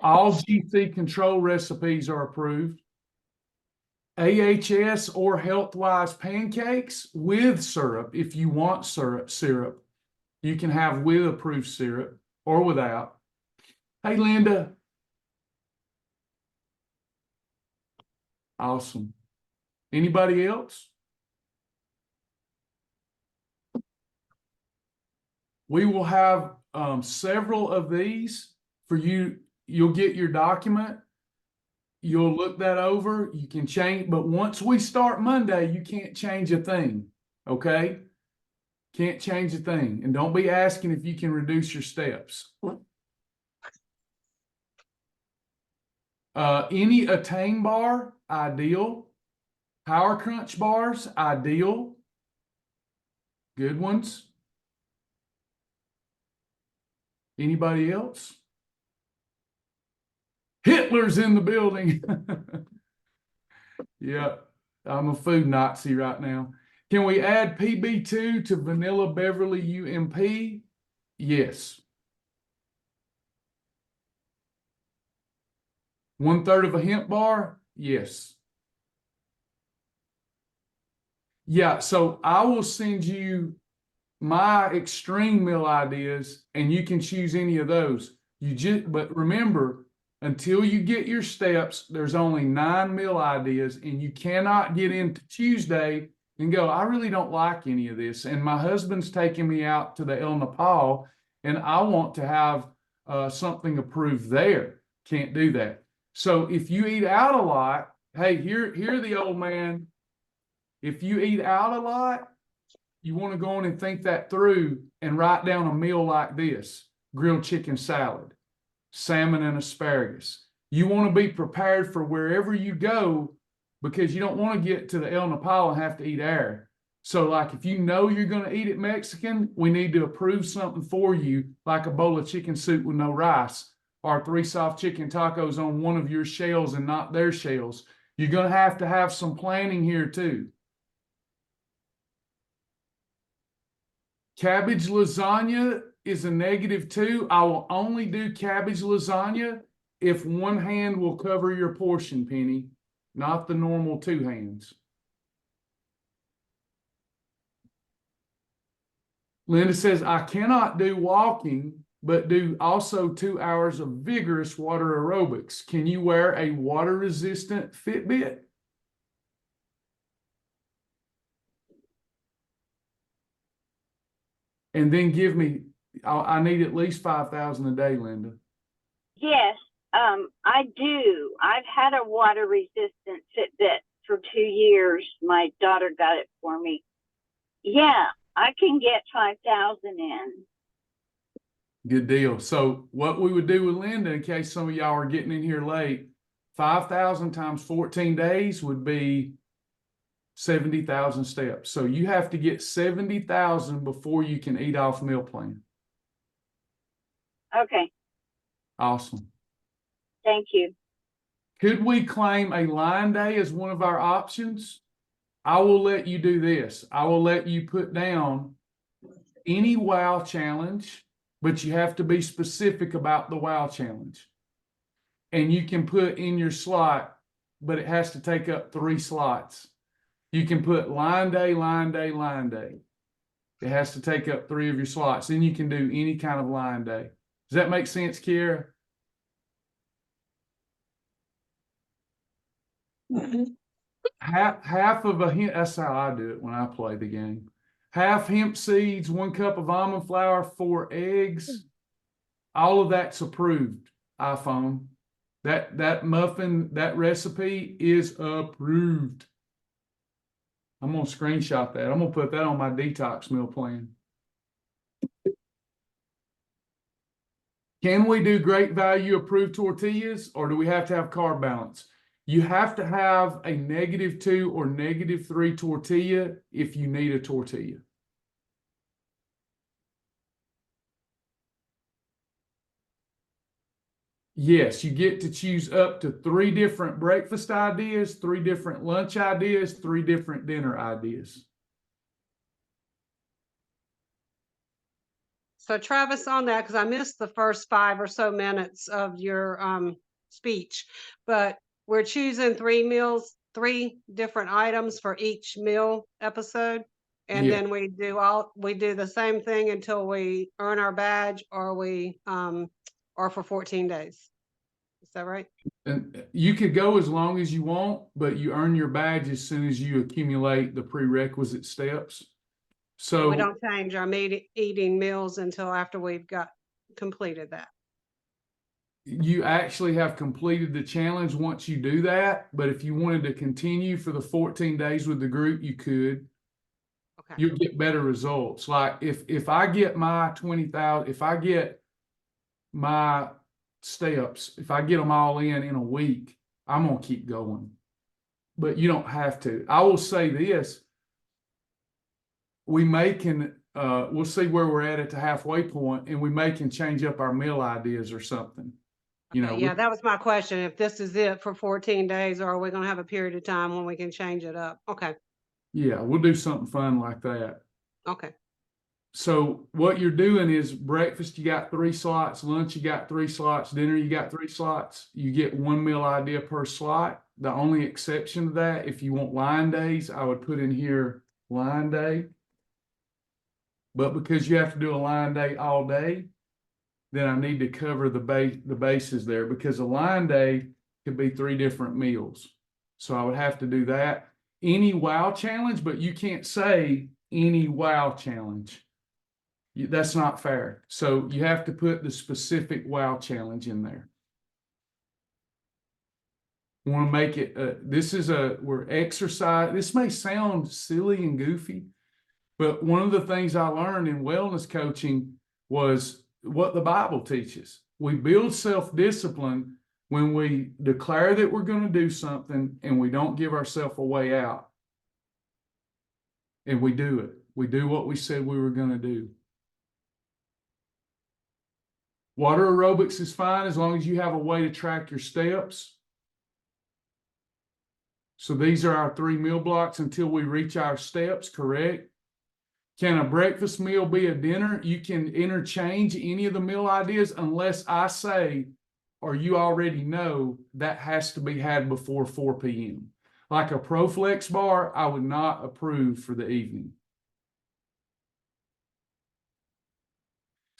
All GC control recipes are approved. AHS or Healthwise pancakes with syrup. If you want syrup, you can have with approved syrup or without. Hey, Linda. Awesome. Anybody else? We will have several of these for you. You'll get your document. You'll look that over. You can change, but once we start Monday, you can't change a thing. Okay? Can't change a thing. And don't be asking if you can reduce your steps. Any Attain bar, ideal. Power Crunch bars, ideal. Good ones. Anybody else? Hitler's in the building. Yeah, I'm a food Nazi right now. Can we add PB2 to Vanilla Beverly UMP? Yes. 1/3 of a hemp bar? Yes. Yeah, so I will send you my extreme meal ideas and you can choose any of those. But remember, until you get your steps, there's only 9 meal ideas, and you cannot get into Tuesday and go, I really don't like any of this. And my husband's taking me out to the 𝐿 and I want to have something approved there. Can't do that. So if you eat out a lot, hey, here the old man. If you eat out a lot, you want to go on and think that through and write down a meal like this: grilled chicken salad, salmon and asparagus. You want to be prepared for wherever you go, because you don't want to get to the 𝐿 and have to eat air. So like if you know you're going to eat it Mexican, we need to approve something for you, like a bowl of chicken soup with no rice, or 3 soft chicken tacos on one of your shells and not their shells. You're going to have some planning here too. Cabbage lasagna is a -2. I will only do cabbage lasagna if one hand will cover your portion, Penny, not the normal 2 hands. Linda says, I cannot do walking, but do also 2 hours of vigorous water aerobics. Can you wear a water-resistant Fitbit? And then give me, I need at least 5,000 a day, Linda. Yes, I do. I've had a water resistant Fitbit for 2 years. My daughter got it for me. Yeah, I can get 5,000 in. Good deal. So what we would do with Linda, in case some of y'all are getting in here late, 5,000 times 14 days would be 70,000 steps. So you have to get 70,000 before you can eat off meal plan. Okay, Awesome. thank you. Could we claim a line day as one of our options? I will let you do this. I will let you put down any WOW challenge, but you have to be specific about the WOW challenge. And you can put in your slot, but it has to take up 3 slots. You can put line day, line day, line day. It has to take up 3 of your slots. Then you can do any kind of line day. Does that make sense, Kiera? Half of a hemp, that's how I do it when I play the game. Half hemp seeds, 1 cup of almond flour, 4 eggs. All of that's approved, iPhone. That muffin, that recipe is approved. I'm going to screenshot that. I'm going to put that on my detox meal plan. Can we do great value approved tortillas, or do we have to have carb balance? You have to have a -2 or -3 tortilla if you need a tortilla. Yes, you get to choose up to 3 different breakfast ideas, 3 different lunch ideas, 3 different dinner ideas. So Travis, on that, because I missed the first 5 or so minutes of your speech, but we're choosing 3 meals, 3 different items for each meal episode. And Yeah. then we do the same thing until we earn our badge, or or for 14 days. Is that right? And you could go as long as you want, but you earn your badge as soon as you accumulate the prerequisite steps. So We don't change our eating meals until after we've got completed that. you actually have completed the challenge once you do that. But if you wanted to continue for the 14 days with the group, you could. Okay. You'll get better results. Like if I get my 20,000, if I get my steps, if I get them all in a week, I'm gonna keep going. But you don't have to. I will say this: we'll see where we're at the halfway point, and we can change up our meal ideas or something. You know, Yeah, that was my question. If this is it for 14 days, or are we gonna have a period of time when we can change it up? Okay, yeah, we'll do something fun like that. okay. So what you're doing is breakfast, you got 3 slots, lunch, you got 3 slots, dinner, you got 3 slots. You get 1 meal idea per slot. The only exception to that, if you want line days, I would put in here line day. But because you have to do a line day all day, then I need to cover the bases there, because a line day could be 3 different meals. So I would have to do that. Any wow challenge, but you can't say any wow challenge. That's not fair. So you have to put the specific wow challenge in there. We want to make it, we're exercise. This may sound silly and goofy, but one of the things I learned in wellness coaching was what the Bible teaches. We build self-discipline when we declare that we're going to do something and we don't give ourselves a way out. And we do it. We do what we said we were going to do. Water aerobics is fine as long as you have a way to track your steps. So these are our 3 meal blocks until we reach our steps, correct? Can a breakfast meal be a dinner? You can interchange any of the meal ideas unless I say, or you already know, that has to be had before 4 p.m. Like a ProFlex bar, I would not approve for the evening.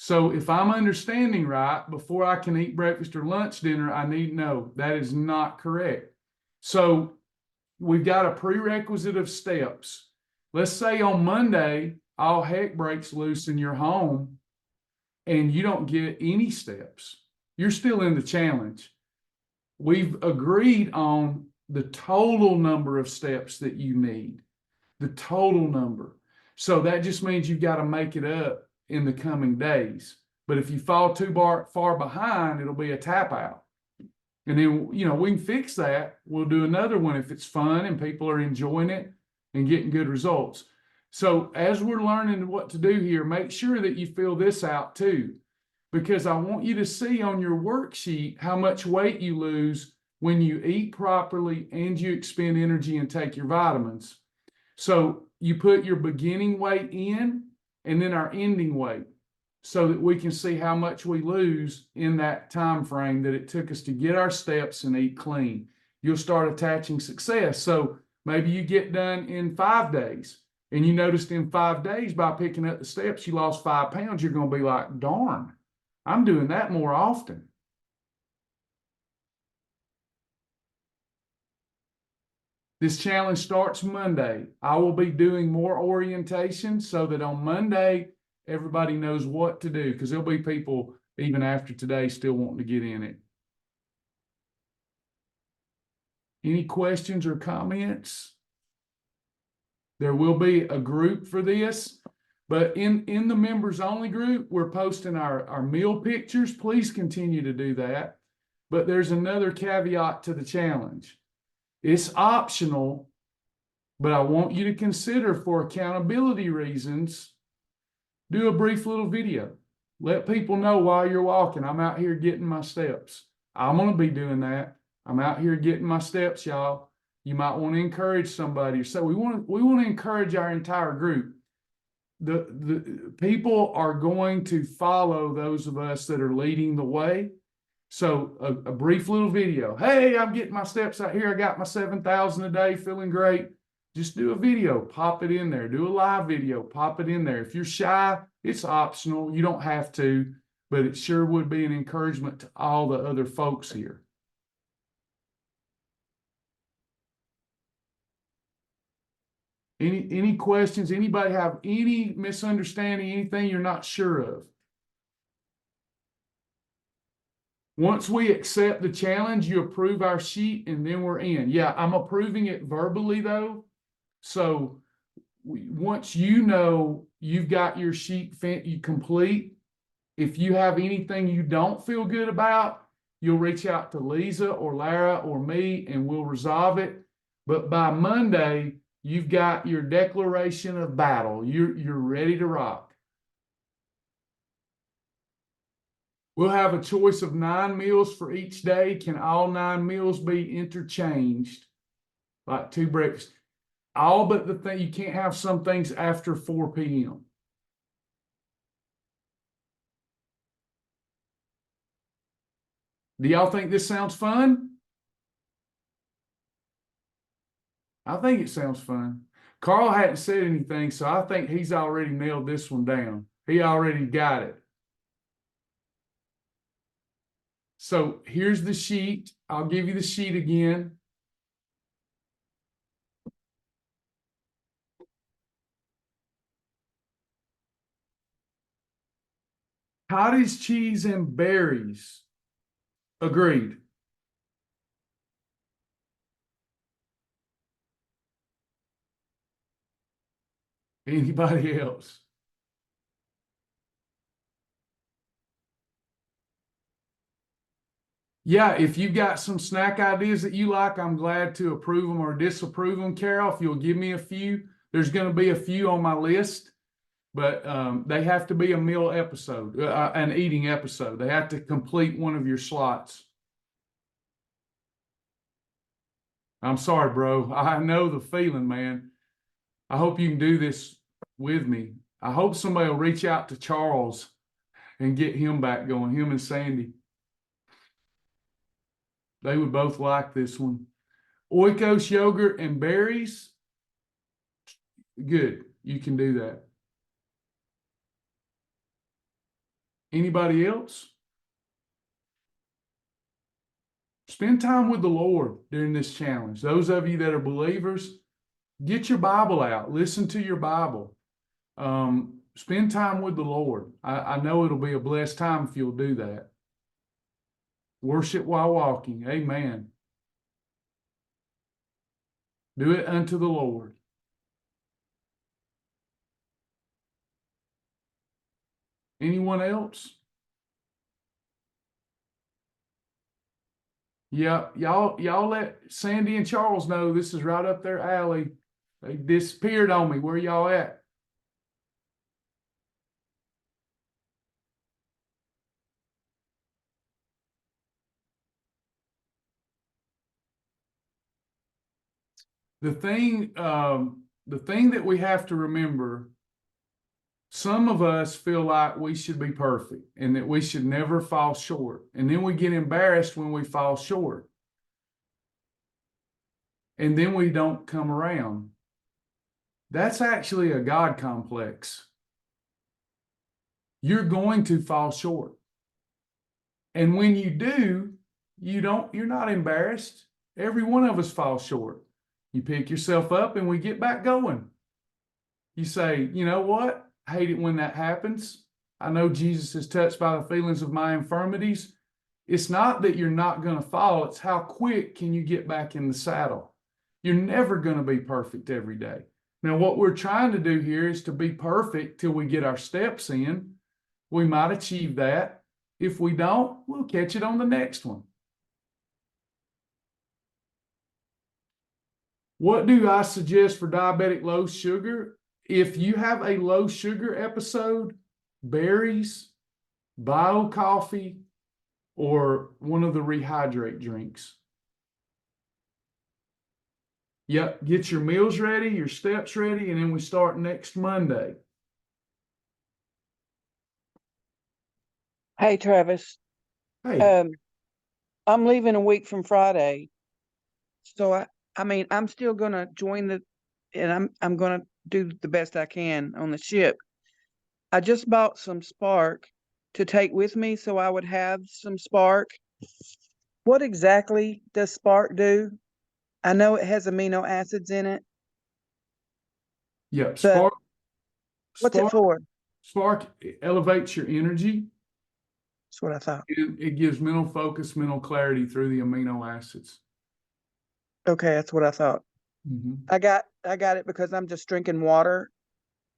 So if I'm understanding right, before I can eat breakfast or lunch, dinner, I need to know that is not correct. So we've got a prerequisite of steps. Let's say on Monday, all heck breaks loose in your home and you don't get any steps. You're still in the challenge. We've agreed on the total number of steps that you need, the total number. So that just means you've got to make it up in the coming days. But if you fall too far behind, it'll be a tap out. And then, we can fix that. We'll do another one if it's fun and people are enjoying it and getting good results. So as we're learning what to do here, make sure that you fill this out too, because I want you to see on your worksheet how much weight you lose when you eat properly and you expend energy and take your vitamins. So you put your beginning weight in and then our ending weight, so that we can see how much we lose in that time frame that it took us to get our steps and eat clean. You'll start attaching success. So maybe you get done in 5 days and you noticed in 5 days by picking up the steps, you lost 5 pounds. You're going to be like, darn, I'm doing that more often. This challenge starts Monday. I will be doing more orientation so that on Monday, everybody knows what to do, because there'll be people even after today still wanting to get in it. Any questions or comments? There will be a group for this, but in the members only group, we're posting our meal pictures. Please continue to do that. But there's another caveat to the challenge. It's optional, but I want you to consider, for accountability reasons, do a brief little video. Let people know while you're walking, I'm out here getting my steps. I'm going to be doing that. I'm out here getting my steps, y'all. You might want to encourage somebody. So we want to encourage our entire group. The people are going to follow those of us that are leading the way. So a brief little video. Hey, I'm getting my steps out here. I got my 7,000 a day, feeling great. Just do a video, pop it in there. Do a live video, pop it in there. If you're shy, it's optional. You don't have to, but it sure would be an encouragement to all the other folks here. Any questions? Anybody have any misunderstanding, anything you're not sure of? Once we accept the challenge, you approve our sheet and then we're in. Yeah, I'm approving it verbally though. So once you know you've got your sheet complete, if you have anything you don't feel good about, you'll reach out to Lisa or Lara or me and we'll resolve it. But by Monday, you've got your declaration of battle. You're ready to rock. We'll have a choice of 9 meals for each day. Can all 9 meals be interchanged? Like 2 breakfasts. All but the thing, you can't have some things after 4 p.m. Do y'all think this sounds fun? I think it sounds fun. Carl hadn't said anything, so I think he's already nailed this one down. He already got it. So here's the sheet. I'll give you the sheet again. Cottage cheese and berries. Agreed. Anybody else? Yeah, if you got some snack ideas that you like, I'm glad to approve them or disapprove them, Carol. If you'll give me a few, there's going to be a few on my list, but they have to be a meal episode, an eating episode. They have to complete one of your slots. I'm sorry, bro. I know the feeling, man. I hope you can do this with me. I hope somebody will reach out to Charles and get him back going, him and Sandy. They would both like this one. Oikos yogurt and berries. Good. You can do that. Anybody else? Spend time with the Lord during this challenge. Those of you that are believers, get your Bible out. Listen to your Bible. Spend time with the Lord. I know it'll be a blessed time if you'll do that. Worship while walking. Amen. Do it unto the Lord. Anyone else? Yeah, y'all let Sandy and Charles know this is right up their alley. They disappeared on me. Where y'all at? The thing that we have to remember, some of us feel like we should be perfect and that we should never fall short. And then we get embarrassed when we fall short. And then we don't come around. That's actually a God complex. You're going to fall short. And when you do, you're not embarrassed. Every one of us falls short. You pick yourself up and we get back going. You say, you know what? I hate it when that happens. I know Jesus is touched by the feelings of my infirmities. It's not that you're not going to fall. It's how quick can you get back in the saddle. You're never going to be perfect every day. Now, what we're trying to do here is to be perfect till we get our steps in. We might achieve that. If we don't, we'll catch it on the next one. What do I suggest for diabetic low sugar? If you have a low sugar episode, berries, bio coffee, or one of the rehydrate drinks. Yep, get your meals ready, your steps ready, and then we start next Monday. Hey, Travis. Hey, I'm leaving a week from Friday. So I mean, I'm still gonna join and I'm gonna do the best I can on the ship. I just bought some Spark to take with me so I would have some Spark. What exactly does Spark do? I know it has amino acids in it. yep, But Spark. what's it for? Spark elevates your energy. That's what I thought. It gives mental focus, mental clarity through the amino acids. Okay, that's what I thought. I got it because I'm just drinking water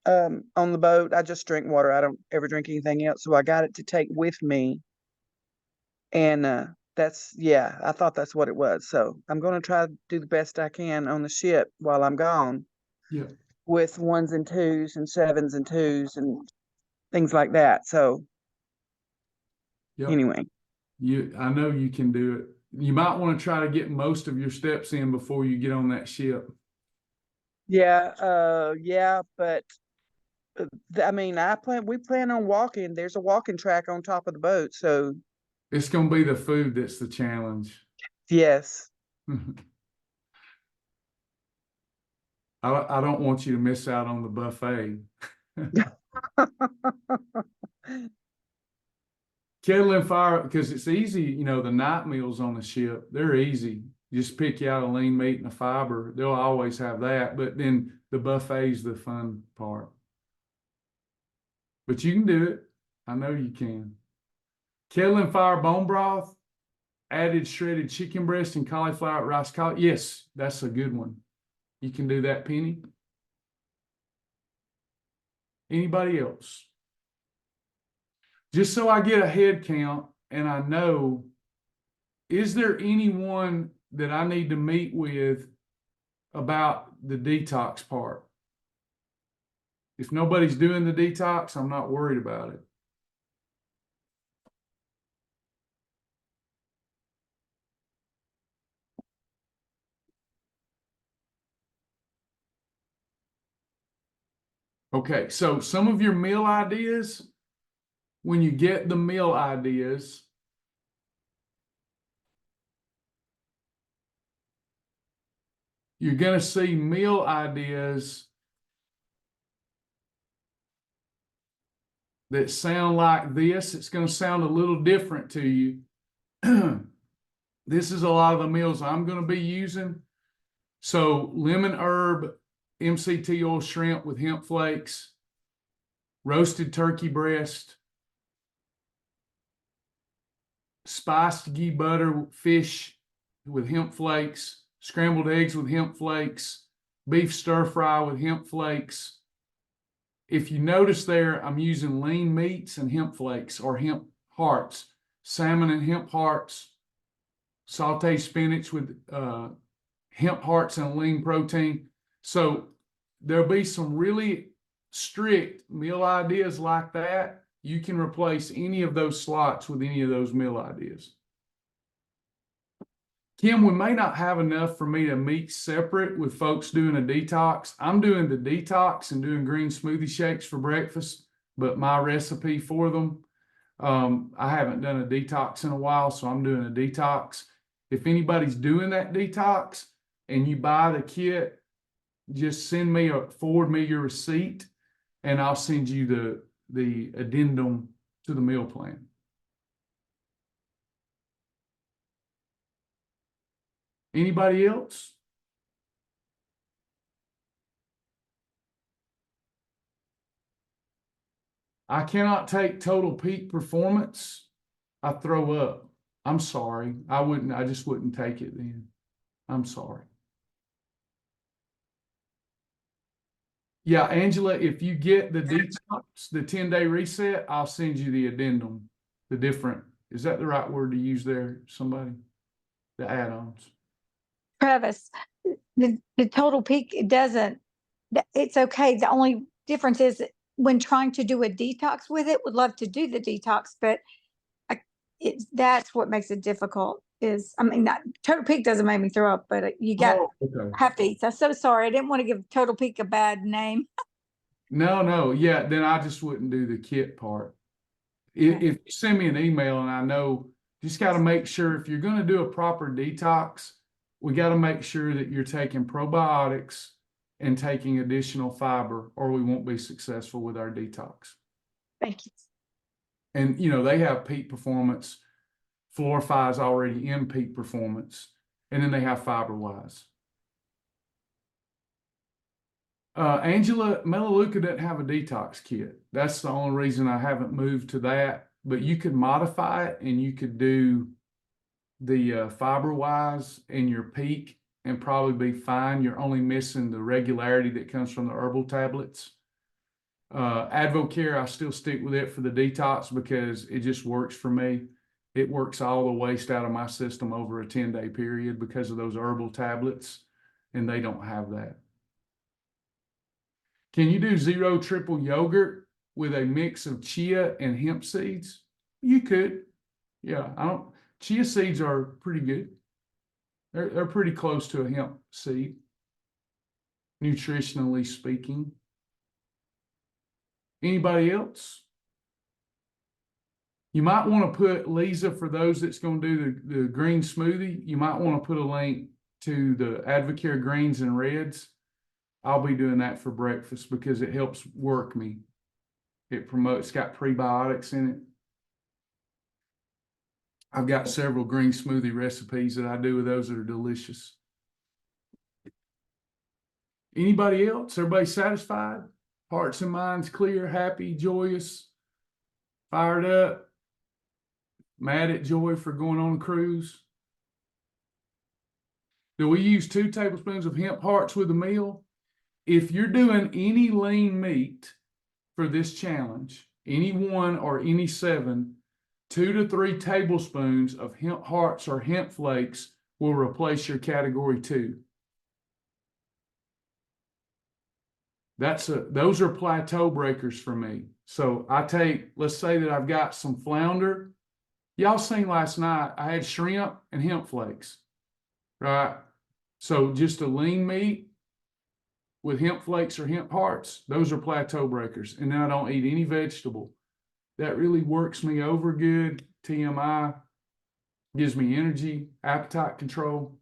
on the boat. I just drink water. I don't ever drink anything else. So I got it to take with me. And I thought that's what it was. So I'm going to try to do the best I can on the ship while I'm gone. Yeah. With 1s and 2s and 7s and 2s and things like that. So anyway. I know you can do it. You might want to try to get most of your steps in before you get on that ship. Yeah, but I mean, we plan on walking. There's a walking track on top of the boat, so It's gonna be the food that's the challenge. Yes. I don't want you to miss out on the buffet. Kettle and fire, because it's easy, you know, the night meals on the ship, they're easy. Just pick you out a lean meat and a fiber. They'll always have that, but then the buffet's the fun part. But you can do it. I know you can. Kettle and fire bone broth, added shredded chicken breast and cauliflower rice collard. Yes, that's a good one. You can do that, Penny. Anybody else? Just so I get a head count and I know, is there anyone that I need to meet with about the detox part? If nobody's doing the detox, I'm not worried about it. Okay, so some of your meal ideas, when you get the meal ideas, you're going to see meal ideas that sound like this. It's going to sound a little different to you. This is a lot of the meals I'm going to be using. So lemon herb, MCT oil shrimp with hemp flakes, roasted turkey breast, spiced ghee butter fish with hemp flakes, scrambled eggs with hemp flakes, beef stir fry with hemp flakes. If you notice there, I'm using lean meats and hemp flakes or hemp hearts, salmon and hemp hearts, sauteed spinach with hemp hearts and lean protein. So there'll be some really strict meal ideas like that. You can replace any of those slots with any of those meal ideas. Kim, we may not have enough for me to meet separate with folks doing a detox. I'm doing the detox and doing green smoothie shakes for breakfast, but my recipe for them, I haven't done a detox in a while, so I'm doing a detox. If anybody's doing that detox and you buy the kit, just forward me your receipt and I'll send you the addendum to the meal plan. Anybody else? I cannot take total peak performance. I throw up. I'm sorry. I just wouldn't take it then. I'm sorry. Yeah, Angela, if you get the detox, the 10-day reset, I'll send you the addendum, is that the right word to use there, somebody? The add-ons. Travis, the total peak, it's okay. The only difference is when trying to do a detox with it, would love to do the detox, but that's what makes it difficult total peak doesn't make me throw up, but you have to eat. I'm so sorry. I didn't want to give total peak a bad name. No. Yeah, then I just wouldn't do the kit part. Okay. If you send me an email and I know, just got to make sure if you're going to do a proper detox, we got to make sure that you're taking probiotics and taking additional fiber, or we won't be successful with our detox. Thank you. And, they have peak performance. Florify is already in peak performance. And then they have FiberWise. Angela, Melaleuca doesn't have a detox kit. That's the only reason I haven't moved to that. But you could modify it and you could do the FiberWise in your peak and probably be fine. You're only missing the regularity that comes from the herbal tablets. Advocare, I still stick with it for the detox because it just works for me. It works all the waste out of my system over a 10-day period because of those herbal tablets, and they don't have that. Can you do 0 triple yogurt with a mix of chia and hemp seeds? You could. Yeah, chia seeds are pretty good. They're pretty close to a hemp seed, nutritionally speaking. Anybody else? You might want to put, Lisa, for those that's going to do the green smoothie, you might want to put a link to the Advocare greens and reds. I'll be doing that for breakfast because it helps work me. It promotes, it's got prebiotics in it. I've got several green smoothie recipes that I do with those that are delicious. Anybody else? Everybody satisfied? Hearts and minds clear, happy, joyous, fired up, mad at Joy for going on a cruise? Do we use 2 tablespoons of hemp hearts with a meal? If you're doing any lean meat for this challenge, any 1 or any 7, 2 to 3 tablespoons of hemp hearts or hemp flakes will replace your category 2. Those are plateau breakers for me. So I take, let's say that I've got some flounder. Y'all seen last night, I had shrimp and hemp flakes, right? So just a lean meat with hemp flakes or hemp hearts, those are plateau breakers. And then I don't eat any vegetable. That really works me over good. TMI, gives me energy, appetite control.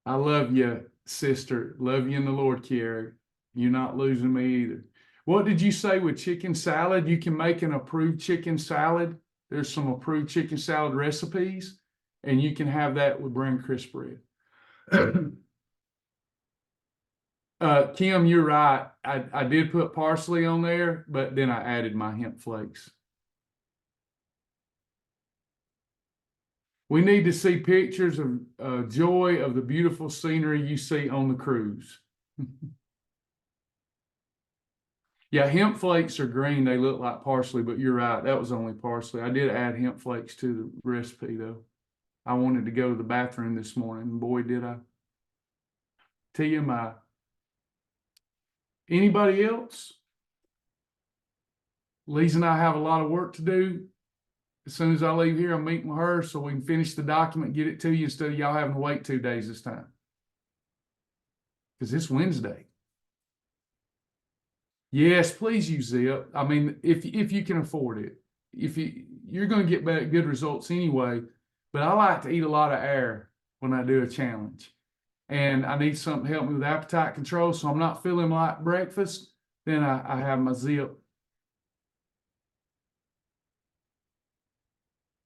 I love you, sister. Love you in the Lord, Kiara. You're not losing me either. What did you say with chicken salad? You can make an approved chicken salad. There's some approved chicken salad recipes, and you can have that with brown crisp bread. Kim, you're right. I did put parsley on there, but then I added my hemp flakes. We need to see pictures of Joy of the beautiful scenery you see on the cruise. Yeah, hemp flakes are green. They look like parsley, but you're right. That was only parsley. I did add hemp flakes to the recipe, though. I wanted to go to the bathroom this morning, and boy, did I. TMI. Anybody else? Lisa and I have a lot of work to do. As soon as I leave here, I'm meeting with her so we can finish the document, get it to you instead of y'all having to wait 2 days this time. Because it's Wednesday. Yes, please use Zip. I mean, if you can afford it. If you're going to get good results anyway, but I like to eat a lot of air when I do a challenge. And I need something to help me with appetite control, so I'm not feeling like breakfast, then I have my Zip.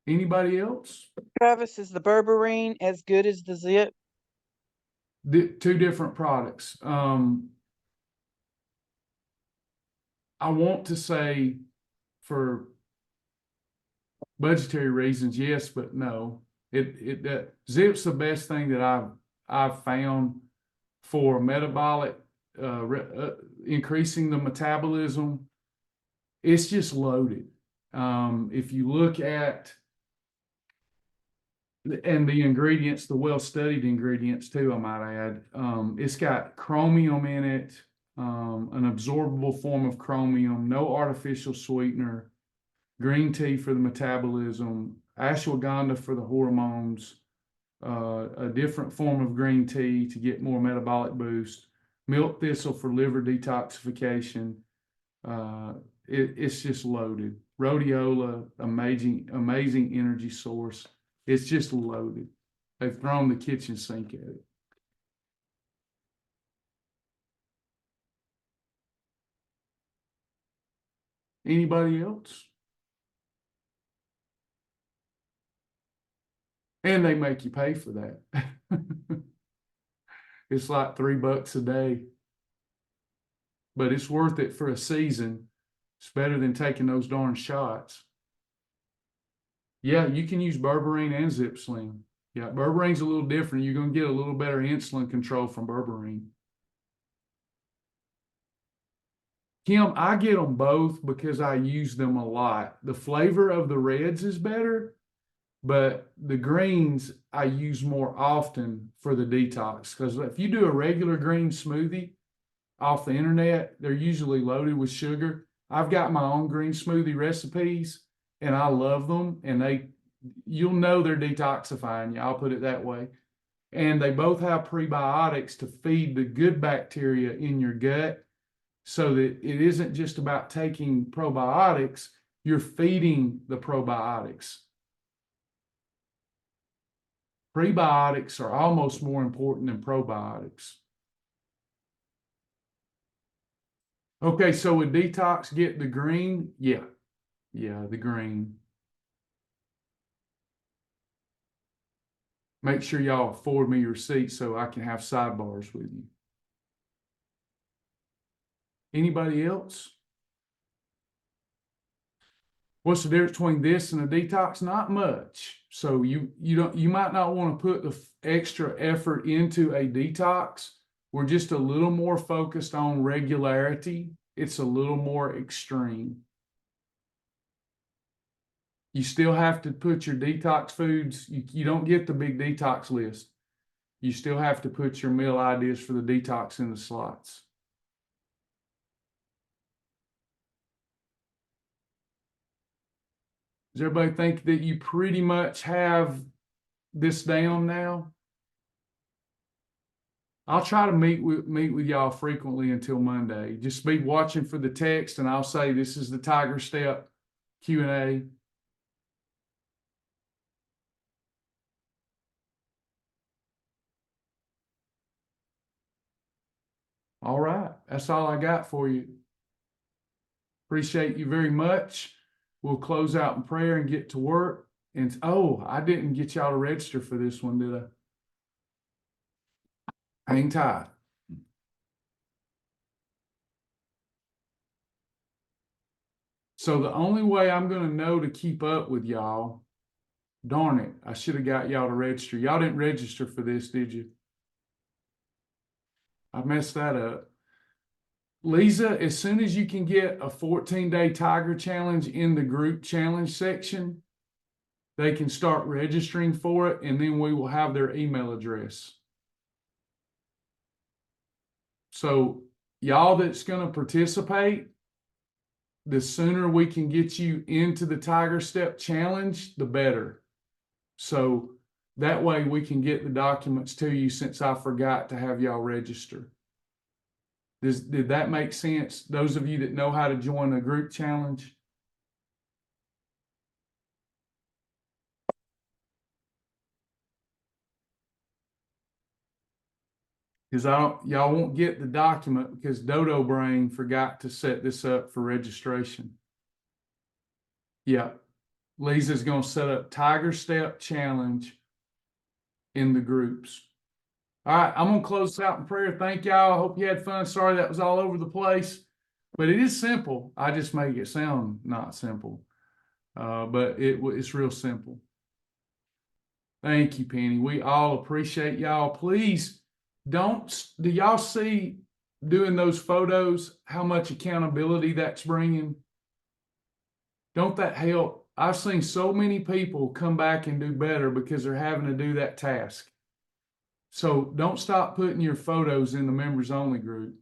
Anybody else? Travis, is the berberine as good as the Zip? 2 different products. I want to say for budgetary reasons, yes, but no. Zip's the best thing that I've found for metabolic, increasing the metabolism. It's just loaded. If you look at and the ingredients, the well-studied ingredients too, I might add, it's got chromium in it, an absorbable form of chromium, no artificial sweetener, green tea for the metabolism, ashwagandha for the hormones, a different form of green tea to get more metabolic boost, milk thistle for liver detoxification. It's just loaded. Rhodiola, amazing energy source. It's just loaded. They've thrown the kitchen sink at it. Anybody else? And they make you pay for that. It's like $3 a day. But it's worth it for a season. It's better than taking those darn shots. Yeah, you can use berberine and Zip Slim. Yeah, berberine's a little different. You're going to get a little better insulin control from berberine. Kim, I get them both because I use them a lot. The flavor of the reds is better, but the greens I use more often for the detox. Because if you do a regular green smoothie off the internet, they're usually loaded with sugar. I've got my own green smoothie recipes, and I love them. And you'll know they're detoxifying you. I'll put it that way. and they both have prebiotics to feed the good bacteria in your gut, so that it isn't just about taking probiotics, you're feeding the probiotics. Prebiotics are almost more important than probiotics. Okay, so with detox, get the green. Yeah, the green. Make sure y'all forward me your receipts so I can have sidebars with you. Anybody else? What's the difference between this and a detox? Not much. So you might not want to put the extra effort into a detox. We're just a little more focused on regularity. It's a little more extreme. You still have to put your detox foods. You don't get the big detox list. You still have to put your meal ideas for the detox in the slots. Does everybody think that you pretty much have this down now? I'll try to meet with y'all frequently until Monday. Just be watching for the text, and I'll say this is the Tiger Step Q&A. All right, that's all I got for you. Appreciate you very much. We'll close out in prayer and get to work. And I didn't get y'all to register for this one, did I? Hang tight. So the only way I'm going to know to keep up with y'all, darn it, I should have got y'all to register. Y'all didn't register for this, did you? I messed that up. Lisa, as soon as you can get a 14-day Tiger Challenge in the group challenge section, they can start registering for it, and then we will have their email address. So y'all that's going to participate, the sooner we can get you into the Tiger Step Challenge, the better. So that way we can get the documents to you, since I forgot to have y'all register. Did that make sense? Those of you that know how to join a group challenge? Because y'all won't get the document because Dodo Brain forgot to set this up for registration. Yeah, Lisa's going to set up Tiger Step Challenge in the groups. All right, I'm going to close this out in prayer. Thank y'all. I hope you had fun. Sorry that was all over the place, but it is simple. I just make it sound not simple, but it's real simple. Thank you, Penny. We all appreciate y'all. Please do y'all see doing those photos, how much accountability that's bringing? Don't that help? I've seen so many people come back and do better because they're having to do that task. So don't stop putting your photos in the members only group.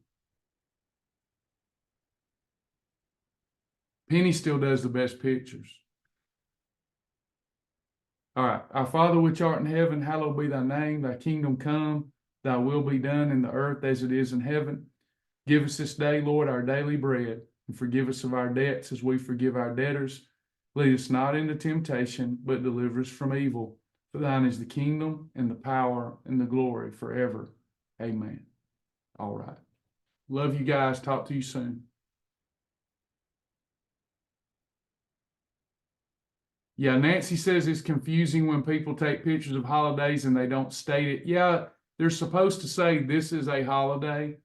Penny still does the best pictures. All right. Our Father which art in heaven, hallowed be thy name. Thy kingdom come, thy will be done in the earth as it is in heaven. Give us this day, Lord, our daily bread, and forgive us of our debts as we forgive our debtors. Lead us not into temptation, but deliver us from evil. For thine is the kingdom and the power and the glory forever. Amen. All right. Love you guys. Talk to you soon. Yeah, Nancy says it's confusing when people take pictures of holidays and they don't state it. Yeah, they're supposed to say this is a holiday,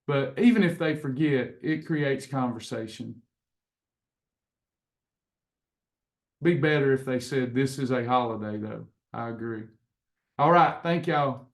but even if they forget, it creates conversation. Be better if they said this is a holiday, though. I agree. All right. Thank y'all.